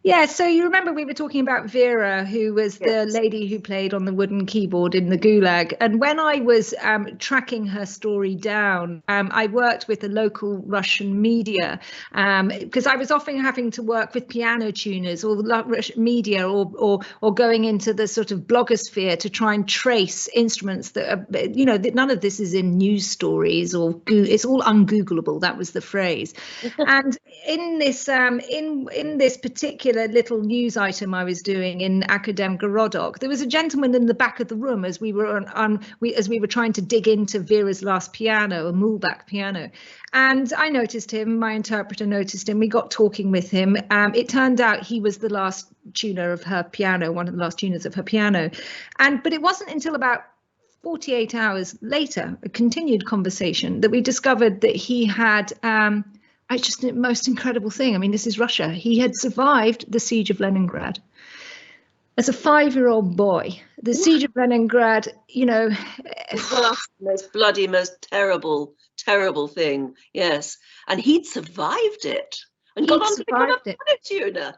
Yeah, so you remember we were talking about Vera, who was the lady who played on the wooden keyboard in the Gulag. And when I was tracking her story down, I worked with the local Russian media because I was often having to work with piano tuners or Russian media or going into the sort of blogosphere to try and trace instruments that are, none of this is in news stories or it's all ungoogleable. That was the phrase. And in this in this particular little news item I was doing in Akademgorodok, there was a gentleman in the back of the room as we were trying to dig into Vera's last piano, a Mulbach piano. And I noticed him, my interpreter noticed him, we got talking with him. It turned out he was the last tuner of her piano, one of the last tuners of her piano. But it wasn't until about 48 hours later, a continued conversation, that we discovered that he had it's just the most incredible thing. I mean, this is Russia. He had survived the siege of Leningrad as a 5-year-old boy. The siege of Leningrad, the most bloody, most terrible thing. Yes, and he'd survived it and gone on to become a piano tuner.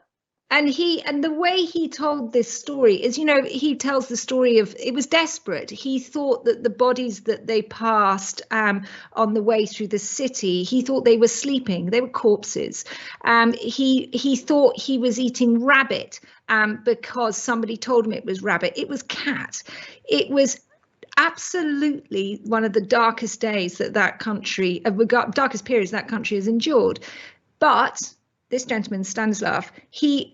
And the way he told this story is, he tells the story of, it was desperate. He thought that the bodies that they passed on the way through the city, he thought they were sleeping. They were corpses. He thought he was eating rabbit because somebody told him it was rabbit. It was cat. It was absolutely one of the darkest days that country, darkest periods that country has endured. But this gentleman, Stanislav, he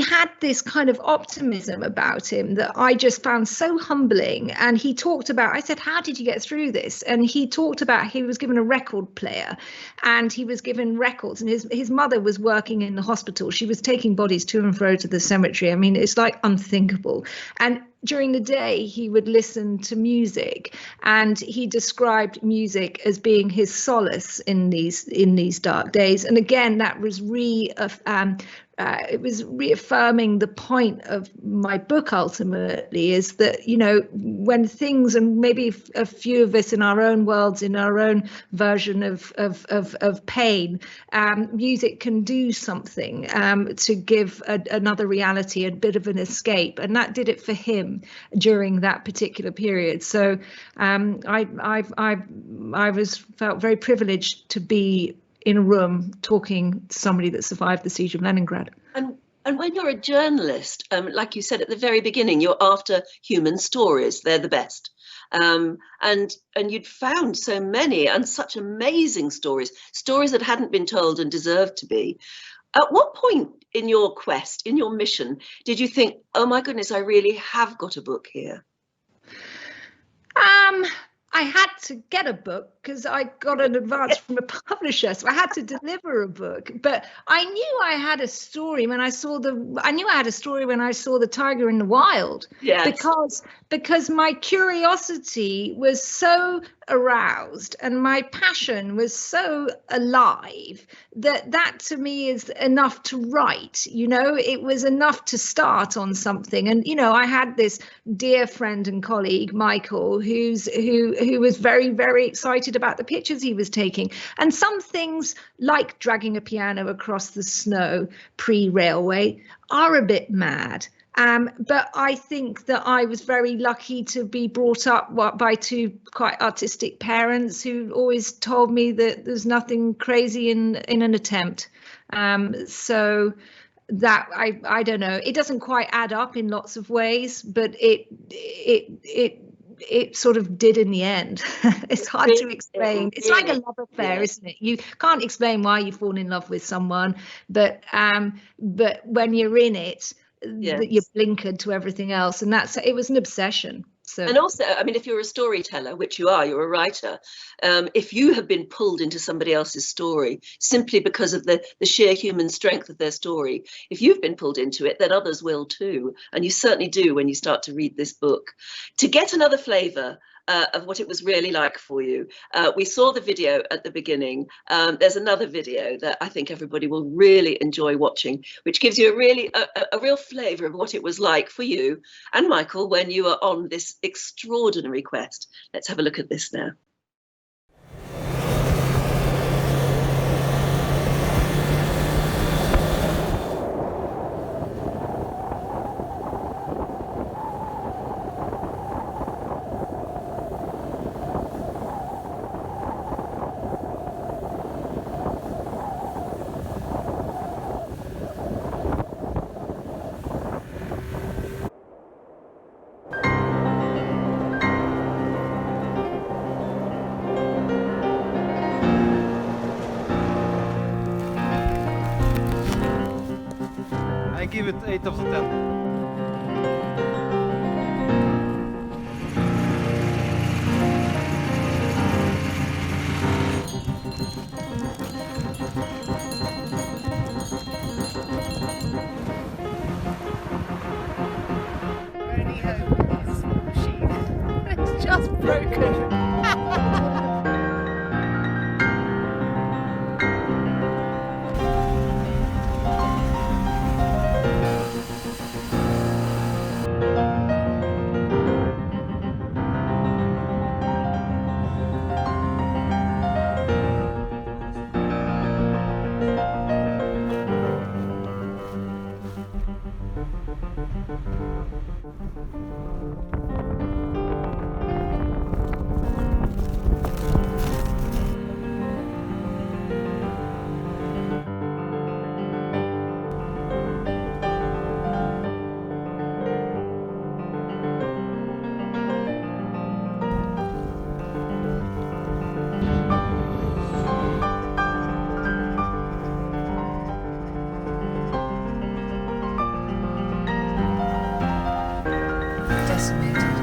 had this kind of optimism about him that I just found so humbling. And he talked about, I said, how did you get through this? And he talked about, he was given a record player and he was given records, and his mother was working in the hospital. She was taking bodies to and fro to the cemetery. I mean, it's like unthinkable. And during the day, he would listen to music, and he described music as being his solace in these dark days. And again, that was it was reaffirming the point of my book. Ultimately, is that when things, and maybe a few of us in our own worlds, in our own version of pain, music can do something to give another reality, a bit of an escape, and that did it for him during that particular period. So I felt very privileged to be in a room talking to somebody that survived the siege of Leningrad. And when you're a journalist, like you said at the very beginning, you're after human stories. They're the best. And you'd found so many and such amazing stories that hadn't been told and deserved to be. At what point in your quest, in your mission, did you think, oh my goodness, I really have got a book here? I had to get a book because I got an advance from a publisher, so I had to deliver a book. But I knew I had a story when I saw the tiger in the wild. Yes. Because my curiosity was so aroused and my passion was so alive that to me is enough to write. It was enough to start on something. And I had this dear friend and colleague, Michael, who was very, very excited about the pictures he was taking. And some things, like dragging a piano across the snow pre-railway, are a bit mad. But I think that I was very lucky to be brought up by two quite artistic parents who always told me that there's nothing crazy in an attempt. So that I don't know, it doesn't quite add up in lots of ways, but it sort of did in the end. It's hard to explain. It's like a love affair, isn't it? You can't explain why you fall in love with someone, but when you're in it, you're blinkered to everything else, and it was an obsession. So, and also, I mean, if you're a storyteller, which you are, you're a writer, if you have been pulled into somebody else's story simply because of the sheer human strength of their story, if you've been pulled into it, then others will too. And you certainly do when you start to read this book. To get another flavour of what it was really like for you, we saw the video at the beginning. There's another video that I think everybody will really enjoy watching, which gives you a real flavour of what it was like for you and Michael when you were on this extraordinary quest. Let's have a look at this now. I give it 8 of the 10. Only hope is machine. It's just broken. decimated.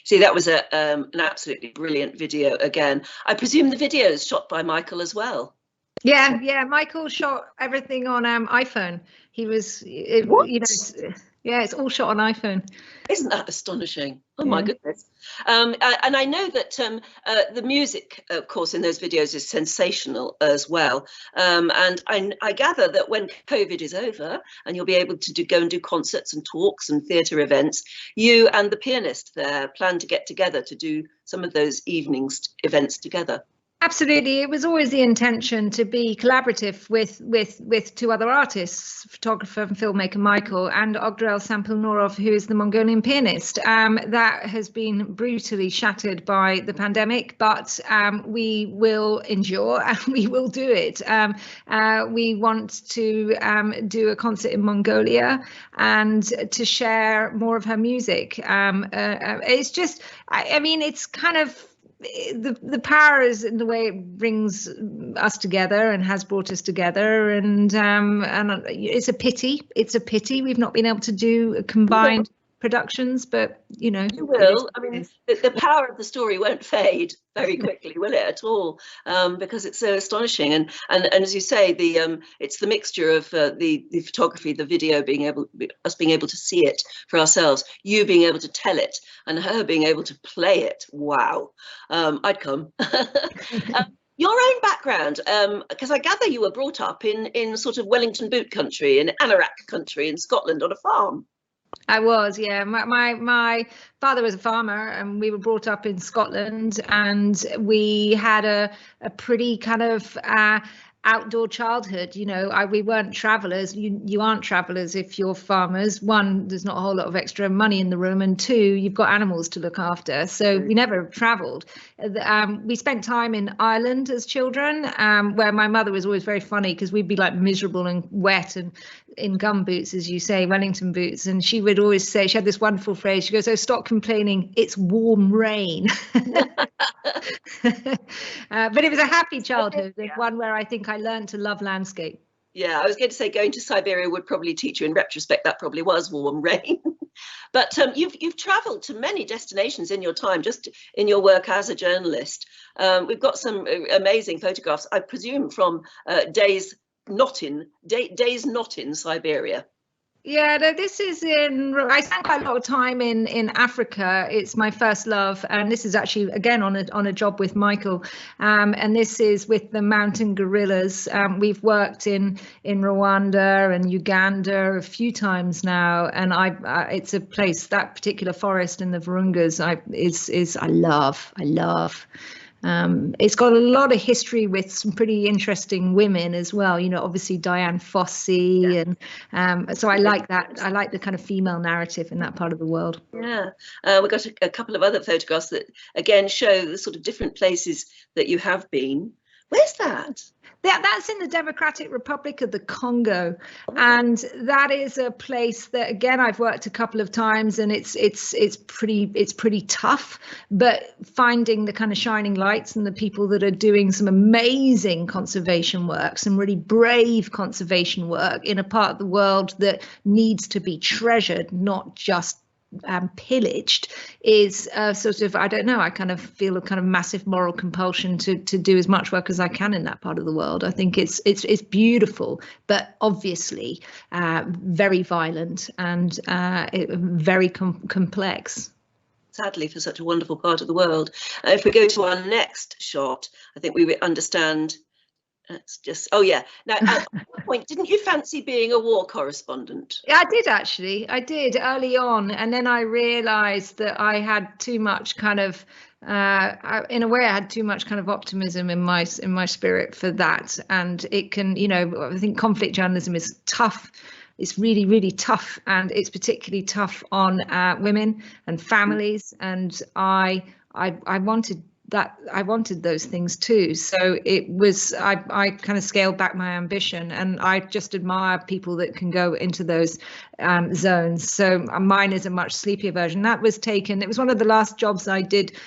See, that was an absolutely brilliant video again. I presume the video is shot by Michael as well. Yeah. Michael shot everything on iPhone. He was, you know, yeah, it's all shot on iPhone. Isn't that astonishing? Oh my goodness. And I know that the music, of course, in those videos is sensational as well. And I gather that when COVID is over and you'll be able to go and do concerts and talks and theatre events, you and the pianist there plan to get together to do some of those events together. Absolutely. It was always the intention to be collaborative with two other artists, photographer and filmmaker Michael and Ogdrel Sampilnorov, who is the Mongolian pianist. That has been brutally shattered by the pandemic, but we will endure and we will do it. We want to do a concert in Mongolia and to share more of her music. It's just, I mean, it's kind of, the power is in the way it brings us together and has brought us together, and it's a pity we've not been able to do combined productions, but you know, you will. I mean, the power of the story won't fade very quickly, will it at all? Because it's so astonishing, and as you say, it's the mixture of the photography, the video, us being able to see it for ourselves, you being able to tell it, and her being able to play it. Wow, I'd come. Your own background, because I gather you were brought up in sort of Wellington boot country, in Anorak country in Scotland on a farm. I was, yeah. My father was a farmer, and we were brought up in Scotland, and we had a pretty kind of outdoor childhood. You know, we weren't travelers. You aren't travelers if you're farmers. One, there's not a whole lot of extra money in the room, and two, you've got animals to look after. So we never traveled. We spent time in Ireland as children, where my mother was always very funny because we'd be like miserable and wet and in gum boots, as you say, Wellington boots, and she would always say, she had this wonderful phrase, she goes, "Oh, stop complaining, it's warm rain." But it was a happy childhood, one where I think I learned to love landscape. Yeah, I was going to say going to Siberia would probably teach you, in retrospect, that probably was warm rain. But you've travelled to many destinations in your time, just in your work as a journalist. We've got some amazing photographs, I presume, from days not in Siberia. Yeah, no, this is I spent quite a lot of time in Africa. It's my first love, and this is actually again on a job with Michael, and this is with the mountain gorillas. We've worked in Rwanda and Uganda a few times now, and it's a place, that particular forest in the Virungas I love. It's got a lot of history with some pretty interesting women as well. You know, obviously Diane Fossey, and so I like that. I like the kind of female narrative in that part of the world. Yeah, we've got a couple of other photographs that again show the sort of different places that you have been. Where's that? That's in the Democratic Republic of the Congo, and that is a place that again I've worked a couple of times, and it's pretty tough. But finding the kind of shining lights and the people that are doing some amazing conservation work, some really brave conservation work in a part of the world that needs to be treasured, not just pillaged, is sort of, I don't know, I kind of feel a kind of massive moral compulsion to do as much work as I can in that part of the world. I think it's beautiful, but obviously very violent and very complex. Sadly, for such a wonderful part of the world. If we go to our next shot, I think we understand. That's just, oh yeah. Now, at what point, didn't you fancy being a war correspondent? Yeah, I did actually. I did early on, and then I realised that I had too much kind of, in a way, I had too much kind of optimism in my spirit for that, and it can, you know, I think conflict journalism is tough. It's really, really tough, and it's particularly tough on women and families, and I wanted that. I wanted those things too. So it was, I kind of scaled back my ambition, and I just admire people that can go into those zones. So mine is a much sleepier version. That was taken, it was one of the last jobs I did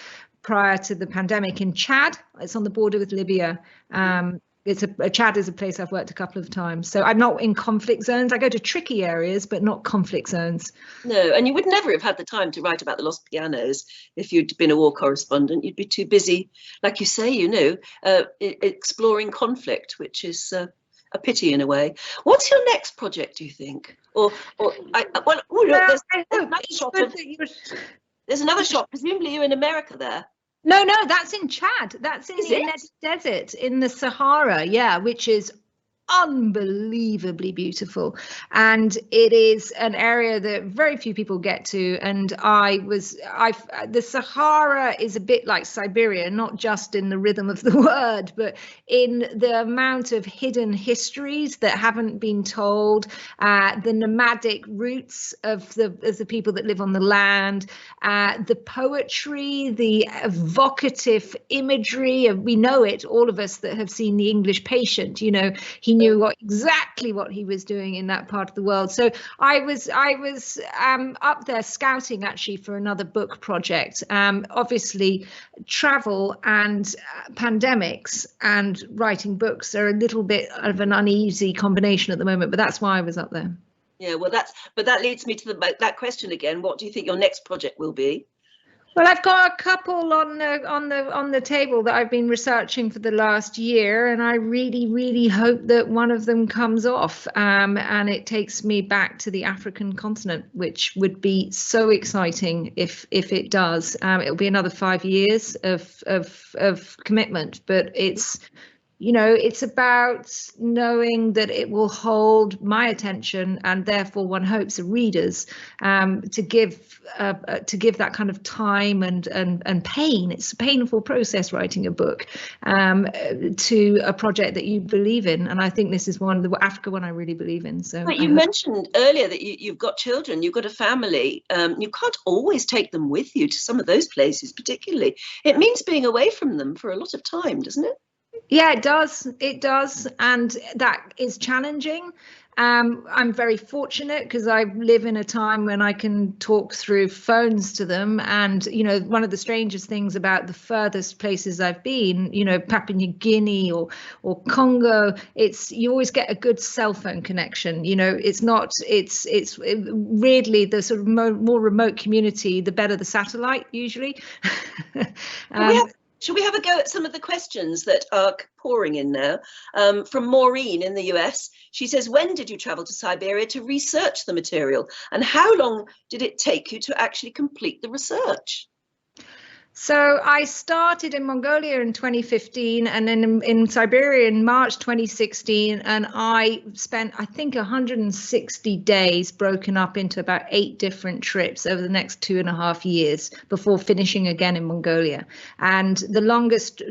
prior to the pandemic in Chad. It's on the border with Libya. Chad is a place I've worked a couple of times. So I'm not in conflict zones. I go to tricky areas, but not conflict zones. No, and you would never have had the time to write about the Lost Pianos if you'd been a war correspondent. You'd be too busy, like you say, you know, exploring conflict, which is a pity in a way. What's your next project, do you think? There's another shot. Presumably you're in America there. No, that's in Chad. That's in the Enedi Desert in the Sahara, yeah, which is unbelievably beautiful, and it is an area that very few people get to. And the Sahara is a bit like Siberia, not just in the rhythm of the word, but in the amount of hidden histories that haven't been told, the nomadic roots of the people that live on the land, the poetry, the evocative imagery. We know it, all of us that have seen The English Patient, you know, he knew exactly what he was doing in that part of the world. So I was up there scouting actually for another book project. Obviously, travel and pandemics and writing books are a little bit of an uneasy combination at the moment, but that's why I was up there. Yeah, well, that leads me to that question again. What do you think your next project will be? Well, I've got a couple on the table that I've been researching for the last year, and I really, really hope that one of them comes off, and it takes me back to the African continent, which would be so exciting if it does. It'll be another 5 years of commitment, but it's, you know, it's about knowing that it will hold my attention, and therefore one hopes the readers to give that kind of time and pain. It's a painful process writing a book, to a project that you believe in, and I think this is one, the Africa one, I really believe in. So, but you mentioned earlier that you've got children, you've got a family. You can't always take them with you to some of those places, particularly. It means being away from them for a lot of time, doesn't it? Yeah, it does, and that is challenging. I'm very fortunate because I live in a time when I can talk through phones to them, and you know, one of the strangest things about the furthest places I've been, you know, Papua New Guinea or Congo, you always get a good cell phone connection. You know, it's weirdly the sort of more remote community, the better the satellite usually. Should we have a go at some of the questions that are pouring in now? From Maureen in the US, she says, when did you travel to Siberia to research the material? And how long did it take you to actually complete the research? So I started in Mongolia in 2015 and then in Siberia in March 2016. And I spent, I think, 160 days broken up into about 8 different trips over the next 2.5 years before finishing again in Mongolia. And the longest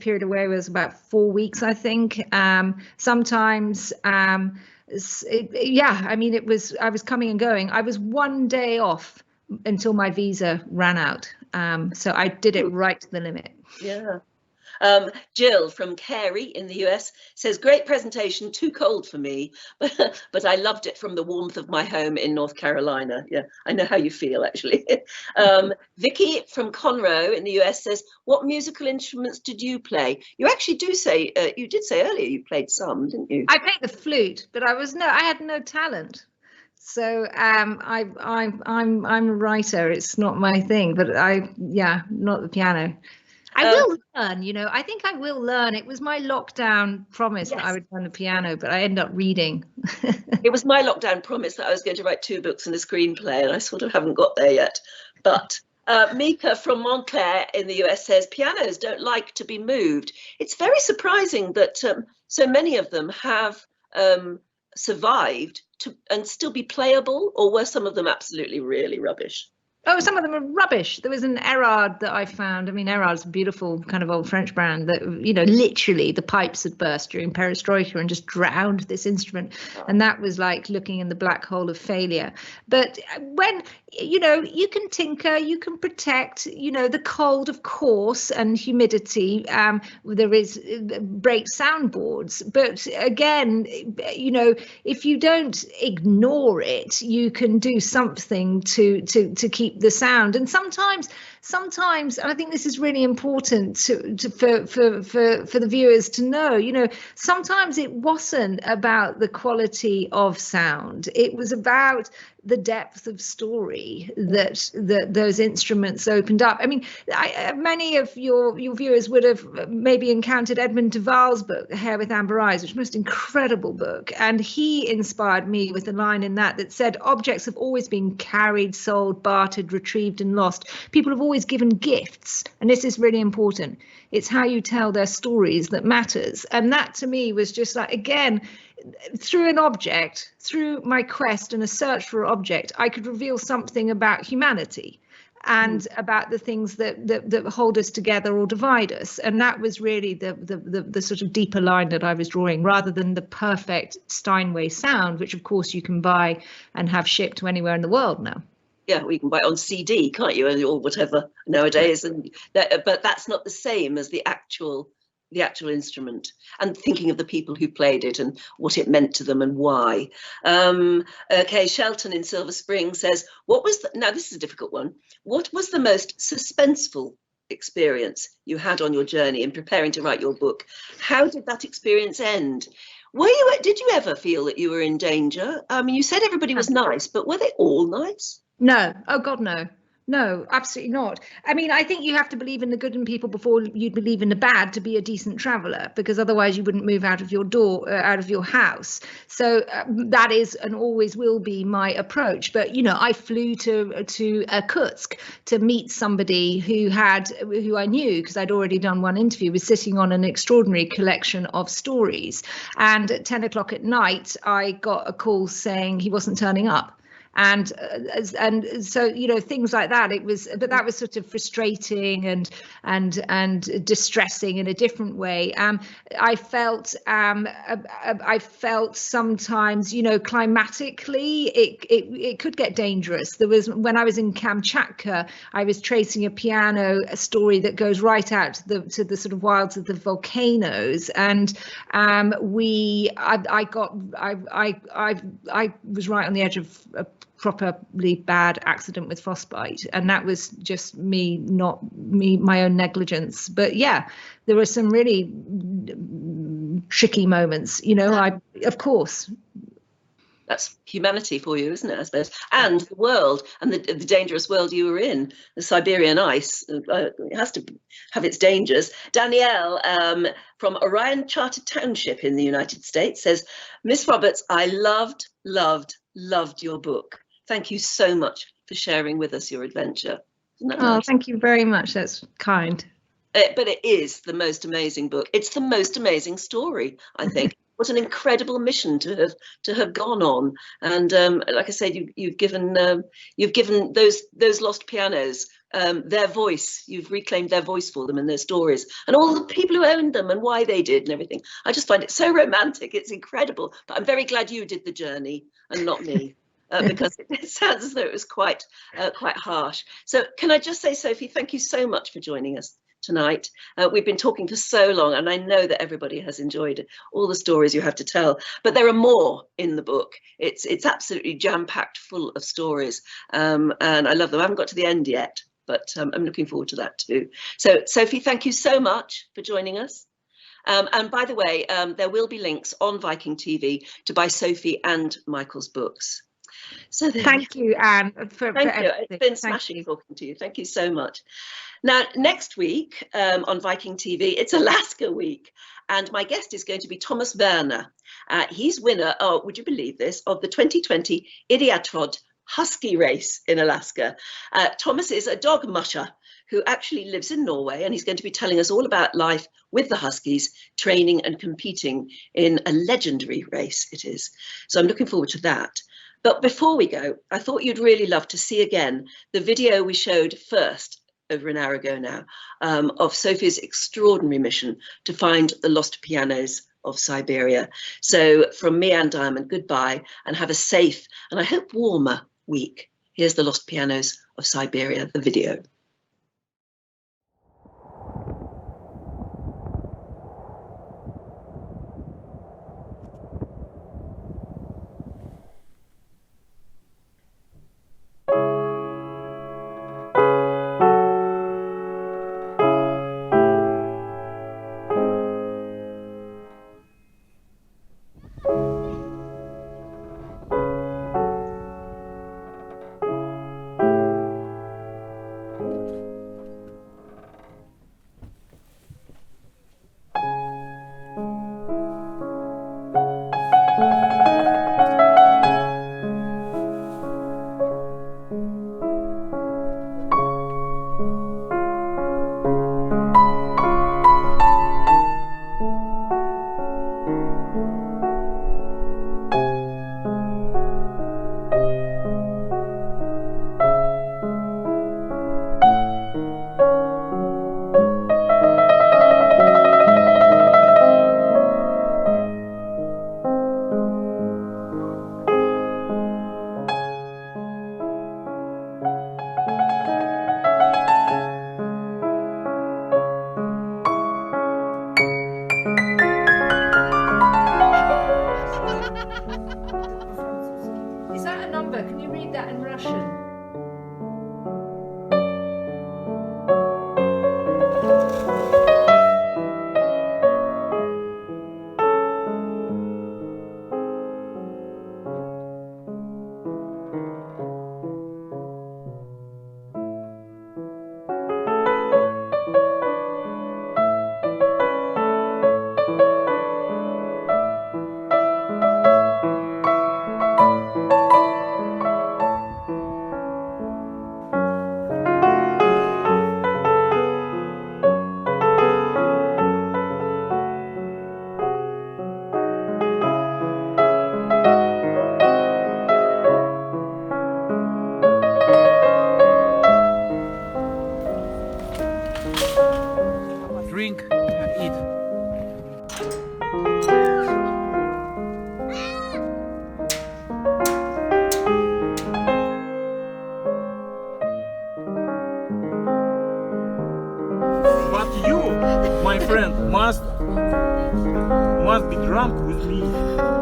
period away was about 4 weeks, I think. Sometimes, I mean, I was coming and going. I was 1 day off until my visa ran out. So I did it right to the limit. Yeah. Jill from Carey in the US says, great presentation, too cold for me, but I loved it from the warmth of my home in North Carolina. Yeah, I know how you feel, actually. Vicky from Conroe in the US says, what musical instruments did you play? You actually do say, you did say earlier you played some, didn't you? I played the flute, but I had no talent. So I'm a writer. It's not my thing, but not the piano. I will learn, you know. I think I will learn. It was my lockdown promise that I would learn the piano, but I end up reading. It was my lockdown promise that I was going to write 2 books and a screenplay, and I sort of haven't got there yet. But Mika from Montclair in the US says, pianos don't like to be moved. It's very surprising that so many of them have survived and still be playable, or were some of them absolutely really rubbish? Oh, some of them are rubbish. There was an Erard that I found. I mean, Erard's a beautiful kind of old French brand that, you know, literally the pipes had burst during perestroika and just drowned this instrument. And that was like looking in the black hole of failure. But when, you know, you can tinker, you can protect, you know, the cold, of course, and humidity. There is break soundboards. But again, you know, if you don't ignore it, you can do something to keep the sound. And sometimes, and I think this is really important for the viewers to know, you know, sometimes it wasn't about the quality of sound. It was about the depth of story that those instruments opened up. I mean, many of your viewers would have maybe encountered Edmund de Waal's book, Hair with Amber Eyes, which is the most incredible book. And he inspired me with a line in that said, objects have always been carried, sold, bartered, retrieved and lost. People have always given gifts. And this is really important. It's how you tell their stories that matters. And that to me was just like, again, through an object, through my quest and a search for an object, I could reveal something about humanity and about the things that hold us together or divide us. And that was really the sort of deeper line that I was drawing, rather than the perfect Steinway sound, which of course you can buy and have shipped to anywhere in the world now. Yeah, we can buy it on CD, can't you, or whatever nowadays. And but that's not the same as the actual instrument, and thinking of the people who played it and what it meant to them and why. Okay, Shelton in Silver Spring says, now this is a difficult one. What was the most suspenseful experience you had on your journey in preparing to write your book? How did that experience end? Did you ever feel that you were in danger? I mean, you said everybody was nice, but were they all nice? No. Oh God, no. No, absolutely not. I mean, I think you have to believe in the good in people before you believe in the bad to be a decent traveller, because otherwise you wouldn't move out of your door, out of your house. So that is and always will be my approach. But, you know, I flew to Irkutsk to meet somebody who I knew, because I'd already done one interview, was sitting on an extraordinary collection of stories. And at 10 o'clock at night, I got a call saying he wasn't turning up. And so, you know, things like that. But that was sort of frustrating and distressing in a different way. I felt sometimes, you know, climatically it could get dangerous. There was, when I was in Kamchatka, I was tracing a story that goes right out to the sort of wilds of the volcanoes, and I was right on the edge of a properly bad accident with frostbite, and that was just my own negligence. But yeah, there were some really tricky moments, you know. Of course, that's humanity for you, isn't it, I suppose? And the world, and the dangerous world you were in, the Siberian ice, it has to have its dangers. Danielle from Orion Chartered Township in the United States says, Miss Roberts, I loved your book. Thank you so much for sharing with us your adventure. Isn't that Oh, nice? thank you very much. That's kind. But it is the most amazing book. It's the most amazing story, I think. What an incredible mission to have gone on. And like I said, you've given those lost pianos their voice. You've reclaimed their voice for them and their stories, and all the people who owned them and why they did and everything. I just find it so romantic. It's incredible. But I'm very glad you did the journey and not me. Because it sounds as though it was quite harsh. So can I just say, Sophie, thank you so much for joining us tonight. We've been talking for so long, and I know that everybody has enjoyed all the stories you have to tell, but there are more in the book. It's absolutely jam-packed full of stories, and I love them. I haven't got to the end yet, but I'm looking forward to that too. So Sophie, thank you so much for joining us. And by the way, there will be links on Viking.TV to buy Sophie and Michael's books. So thank you, Anne, for everything. It's been Thank smashing you. talking to you. Thank you so much. Now, next week on Viking.TV, it's Alaska week, and my guest is going to be Thomas Werner. He's winner, would you believe this, of the 2020 Idiatarod Husky race in Alaska. Thomas is a dog musher who actually lives in Norway, and he's going to be telling us all about life with the Huskies, training and competing in a legendary race it is. So I'm looking forward to that. But before we go, I thought you'd really love to see again the video we showed first over an hour ago now of Sophie's extraordinary mission to find the lost pianos of Siberia. So from me and Diamond, goodbye and have a safe and I hope warmer week. Here's the Lost Pianos of Siberia, the video. Is that a number? Can you read that in Russian? Drink and eat. But you, my friend, must be drunk with me.